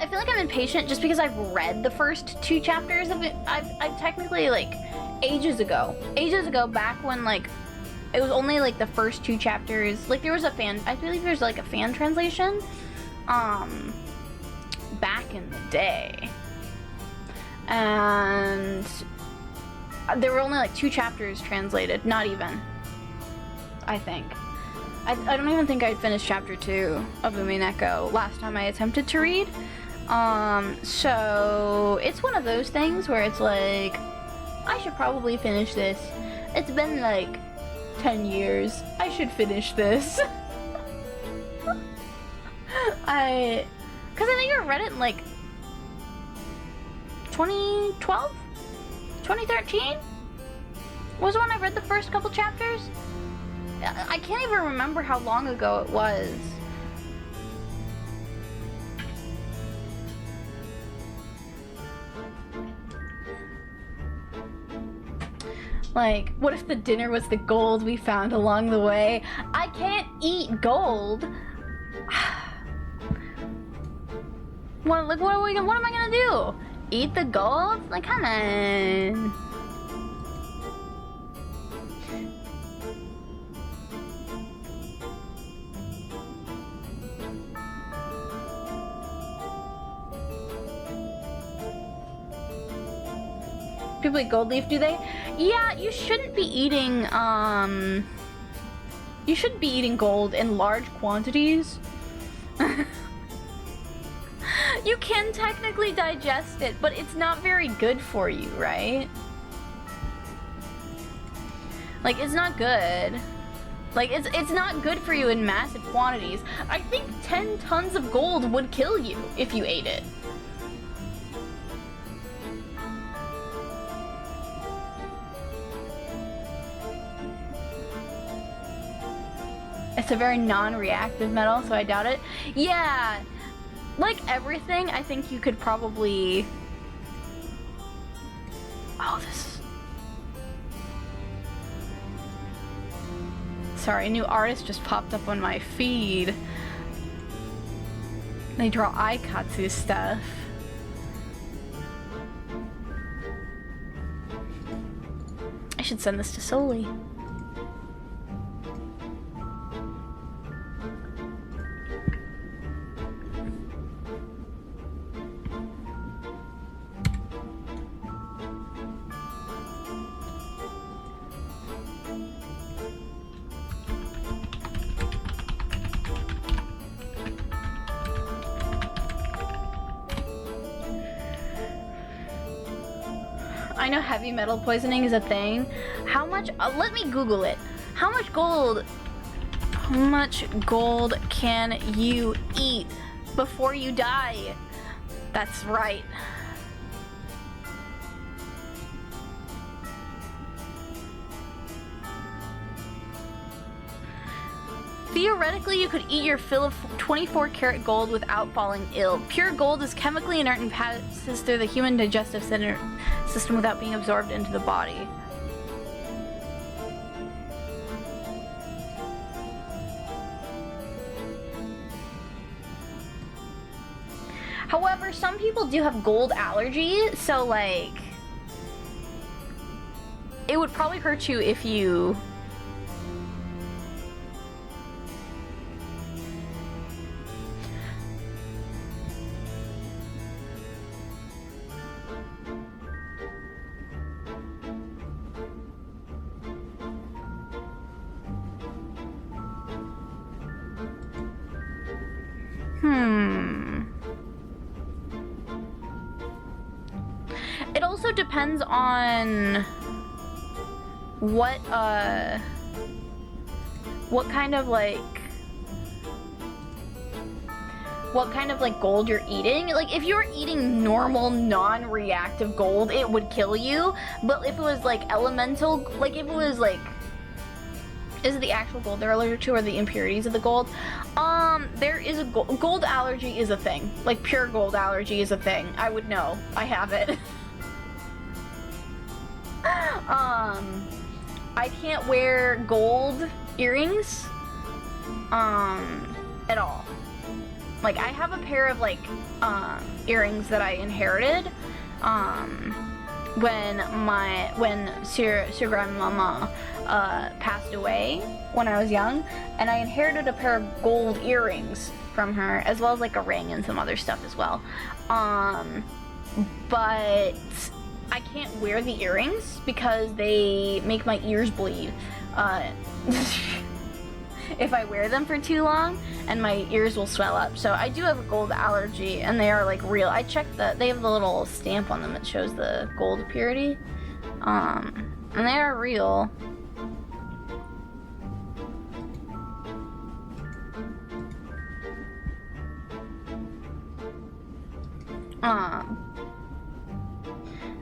feel like I'm impatient just because I've read the first 2 chapters of it. I've technically, like, ages ago, back when, like, it was only, like, the first 2 chapters. Like, there was I believe there's, like, a fan translation, back in the day. And there were only, like, 2 chapters translated. Not even, I think. I don't even think I'd finished chapter 2 of Umineko last time I attempted to read. So it's one of those things where it's like, I should probably finish this. It's been like 10 years. I should finish this. Cause I think I read it in like 2012? 2013? Was when I read the first couple chapters? I can't even remember how long ago it was. Like, what if the dinner was the gold we found along the way? I can't eat gold. What am I gonna do? Eat the gold? Like, come on. People eat gold leaf, do they? Yeah, you shouldn't be eating, you shouldn't be eating gold in large quantities. You can technically digest it, but it's not very good for you, right? Like, it's not good. Like, it's not good for you in massive quantities. I think 10 tons of gold would kill you if you ate it. It's a very non-reactive metal, so I doubt it. Yeah, like everything, I think you could probably... Oh, this... Sorry, a new artist just popped up on my feed. They draw Aikatsu stuff. I should send this to Soli. I know heavy metal poisoning is a thing. How much? Let me Google it. How much gold can you eat before you die? That's right. Theoretically, you could eat your fill of 24 karat gold without falling ill. Pure gold is chemically inert and passes through the human digestive system without being absorbed into the body. However, some people do have gold allergy, so like, it would probably hurt you if you... It also depends on what kind of gold you're eating. Like, if you're eating normal non-reactive gold, it would kill you. But if it was like elemental, like if it was like Is it the actual gold they're allergic to or the impurities of the gold? There is a gold allergy is a thing. Like, pure gold allergy is a thing. I would know. I have it. I can't wear gold earrings, at all. Like, I have a pair of, like, earrings that I inherited, when Sir grandmama, passed away when I was young, and I inherited a pair of gold earrings from her, as well as, like, a ring and some other stuff as well. But I can't wear the earrings because they make my ears bleed. If I wear them for too long, and my ears will swell up. So I do have a gold allergy, and they are like real. I checked they have the little stamp on them that shows the gold purity. And they are real.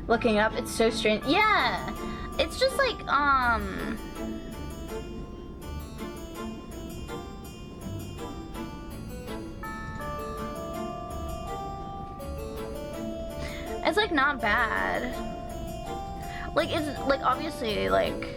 Looking it up, it's so strange. Yeah, it's just like, it's like not bad. Like, it's like obviously like,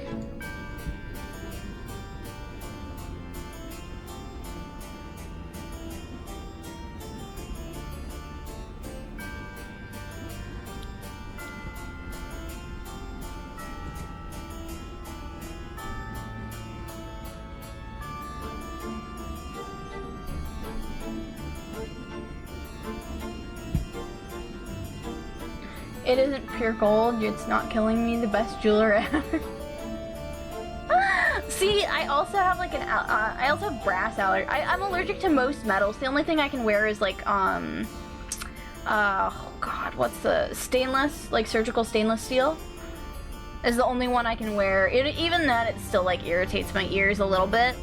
it isn't pure gold, it's not killing me, the best jeweler ever. See, I also have like I also have brass allergy. I'm allergic to most metals. The only thing I can wear is like, oh god, what's the stainless, like surgical stainless steel? Is the only one I can wear. Even that, it still like irritates my ears a little bit.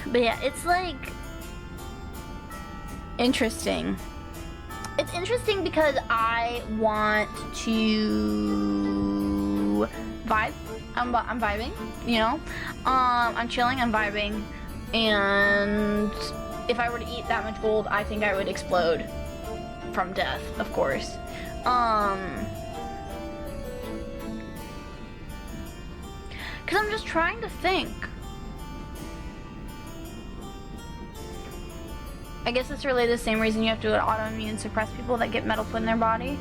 But yeah, it's like interesting. It's interesting because I want to vibe. I'm vibing, you know? I'm chilling, I'm vibing, and if I were to eat that much gold, I think I would explode from death, of course. Cause I'm just trying to think. I guess it's really the same reason you have to autoimmune suppress people that get metal put in their body.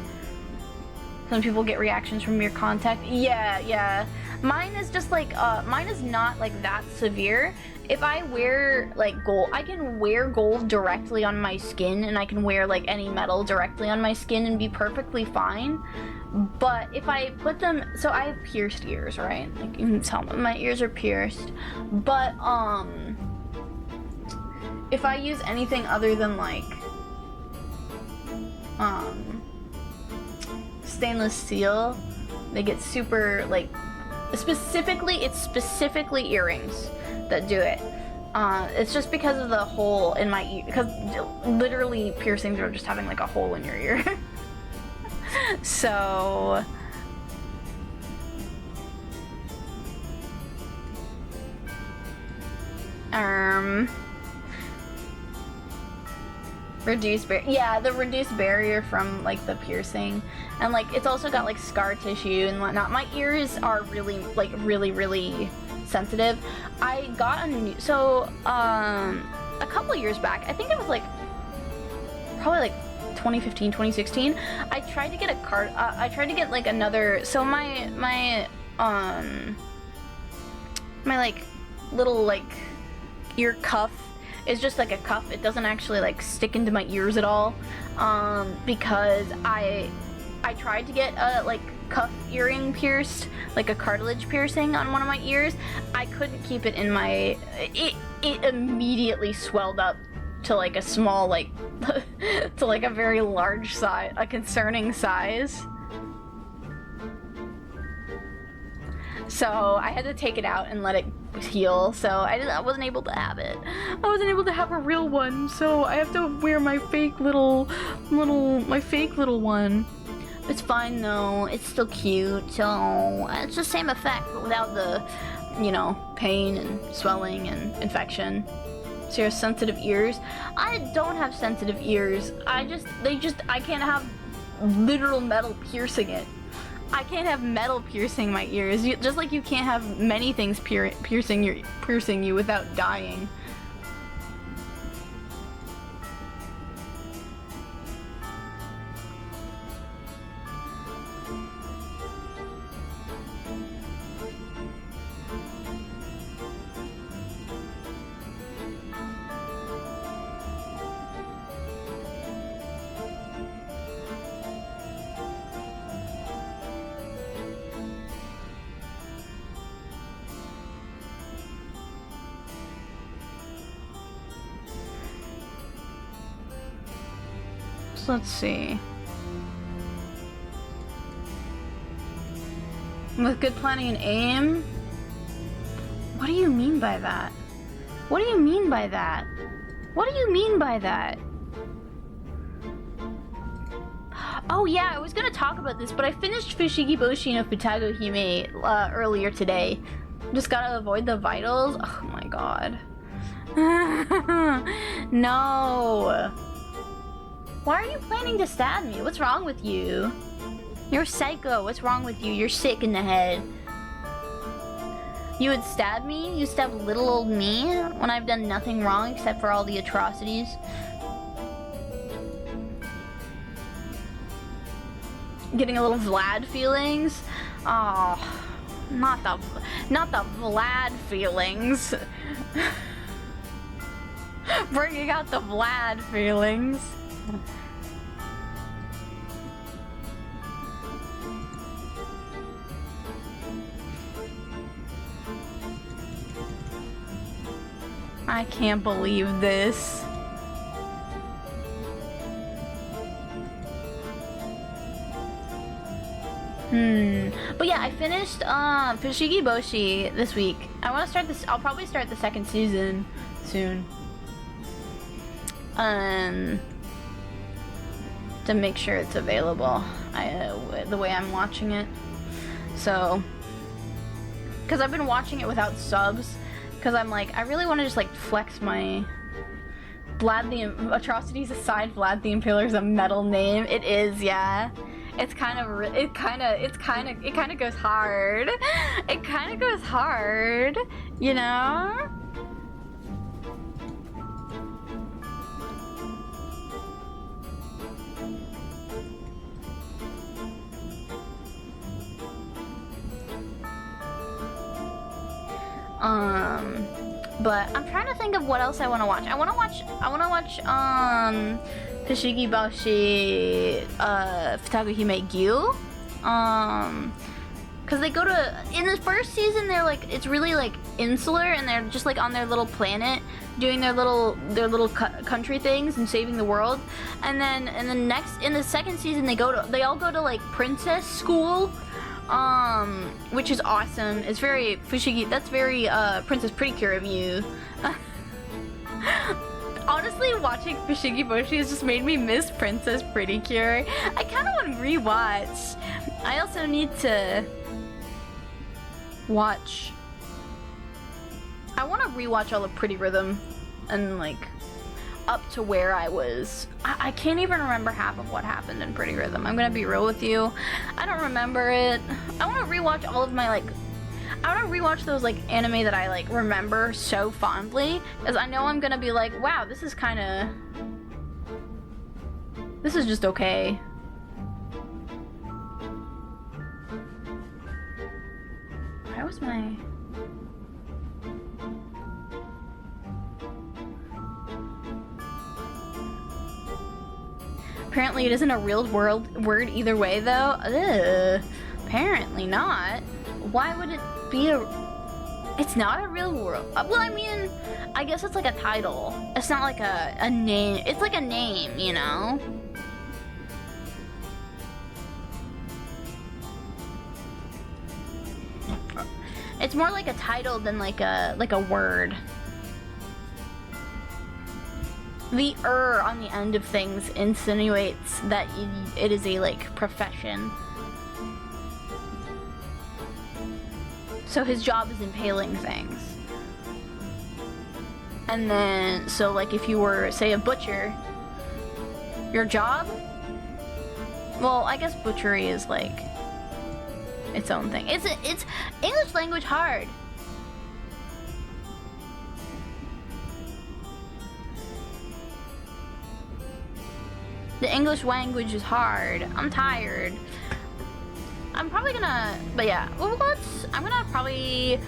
Some people get reactions from your contact. Yeah. Mine is just like, mine is not like that severe. If I wear like gold, I can wear gold directly on my skin, and I can wear like any metal directly on my skin and be perfectly fine. But if I put them, so I have pierced ears, right? Like you can tell my ears are pierced. But if I use anything other than like stainless steel, they get super like, it's specifically earrings that do it. It's just because of the hole in my ear, because literally piercings are just having like a hole in your ear. So the reduced barrier from like the piercing, and like it's also got like scar tissue and whatnot. My ears are really sensitive. I got a new, a couple years back, I think it was like probably like 2015, 2016, I tried to get a card. I tried to get like another. So my like little like ear cuff is just like a cuff. It doesn't actually like stick into my ears at all. Because I tried to get a like cuff earring pierced, like a cartilage piercing on one of my ears. I couldn't keep it in my. It immediately swelled up to like a small like to like a very large size, a concerning size. So I had to take it out and let it heal. So I wasn't able to have it. I wasn't able to have a real one. So I have to wear my fake little one. It's fine though. It's still cute. So it's the same effect, but without the, you know, pain and swelling and infection. So your sensitive ears. I don't have sensitive ears. I can't have literal metal piercing it. I can't have metal piercing my ears. Just like you can't have many things piercing you without dying. Let's see. With good planning and aim? What do you mean by that? What do you mean by that? What do you mean by that? Oh yeah, I was gonna talk about this, but I finished Fushigi Boshi no Futago Hime earlier today. Just gotta avoid the vitals. Oh my god. No. Why are you planning to stab me? What's wrong with you? You're psycho. What's wrong with you? You're sick in the head. You would stab me? You stab little old me when I've done nothing wrong except for all the atrocities? Getting a little Vlad feelings? Oh, not the Vlad feelings. Bringing out the Vlad feelings. I can't believe this. But yeah, I finished Fushigi Boshi this week. I want to start this. I'll probably start the second season soon. To make sure it's available, the way I'm watching it. So, because I've been watching it without subs, because I'm like, I really want to just like flex my Vlad the Atrocities aside. Vlad the Impaler's a metal name. It is, yeah. It kind of goes hard. It kind of goes hard, you know. But I'm trying to think of what else I want to watch. I want to watch Fushigi Boshi Futago Hime Gyu. Cause they go to, in the first season they're like, it's really like insular and they're just like on their little planet doing their little country things and saving the world. And then in the second season they all go to like princess school. Which is awesome. It's very Fushigi. That's very Princess Pretty Cure of you. Honestly, watching Fushigi Boshi has just made me miss Princess Pretty Cure. I kind of want to rewatch. I also need to watch. I want to rewatch all of Pretty Rhythm and like up to where I was. I can't even remember half of what happened in Pretty Rhythm. I'm gonna be real with you. I don't remember it. I want to rewatch all of my I want to rewatch those like anime that I like remember so fondly, because I know I'm gonna be like, wow, this is kind of This is just okay. Why was my... Apparently it isn't a real word either way, though. Ugh. Apparently not. Why would it be a... It's not a real world. Well, I mean, I guess it's like a title. It's not like a name. It's like a name, you know? It's more like a title than like a word. The on the end of things insinuates that it is a like profession. So his job is impaling things. And then, so like if you were, say, a butcher, your job? Well, I guess butchery is like its own thing. It's English language hard. The English language is hard. I'm tired. I'm probably gonna, but yeah, well, I'm gonna probably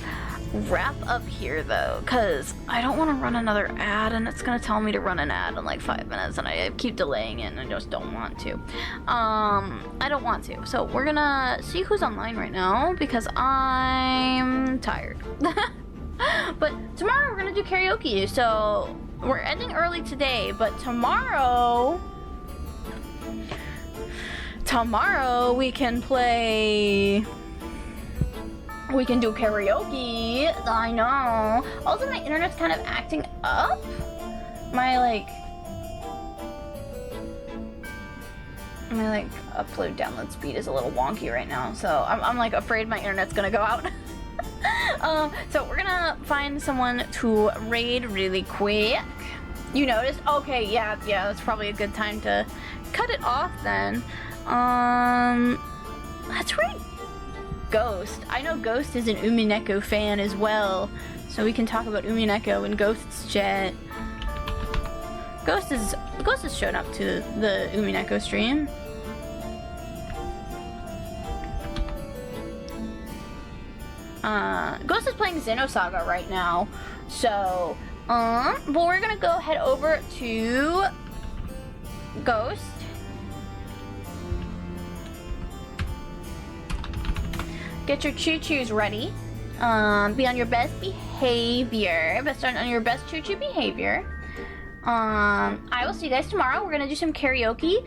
wrap up here though, because I don't want to run another ad, and it's gonna tell me to run an ad in like 5 minutes, and I keep delaying it, and I just don't want to. I don't want to. So we're gonna see who's online right now, because I'm tired. But tomorrow we're gonna do karaoke, so we're ending early today, but tomorrow we can play, we can do karaoke. I know. Also, my internet's kind of acting up. My upload download speed is a little wonky right now, so I'm like afraid my internet's gonna go out. So we're gonna find someone to raid really quick. You noticed? Okay, yeah, that's probably a good time to cut it off then. Let's raid Ghost. I know Ghost is an Umineko fan as well, so we can talk about Umineko in Ghost's chat. Ghost has shown up to the Umineko stream. Ghost is playing Xenosaga right now, so but we're gonna go head over to Ghost. Get your choo-choos ready. Be on your best behavior. On your best choo-choo behavior. I will see you guys tomorrow. We're gonna do some karaoke.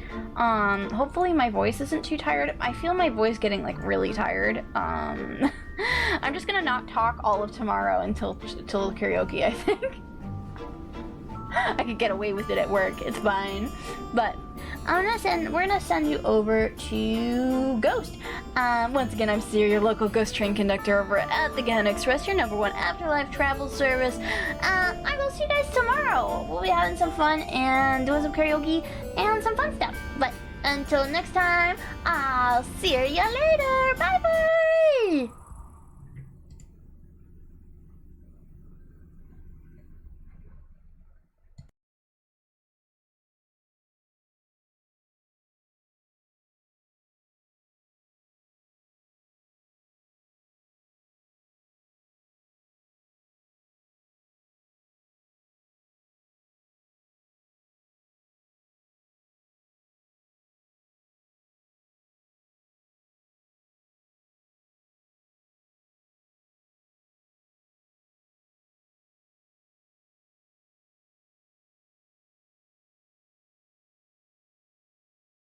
Hopefully my voice isn't too tired. I feel my voice getting like really tired. I'm just gonna not talk all of tomorrow until karaoke, I think. I could get away with it at work. It's fine. But we're gonna send you over to Ghost. Once again, I'm Siri, your local ghost train conductor over at the Gun Express, your #1 afterlife travel service. I will see you guys tomorrow. We'll be having some fun and doing some karaoke and some fun stuff. But until next time, I'll see you later.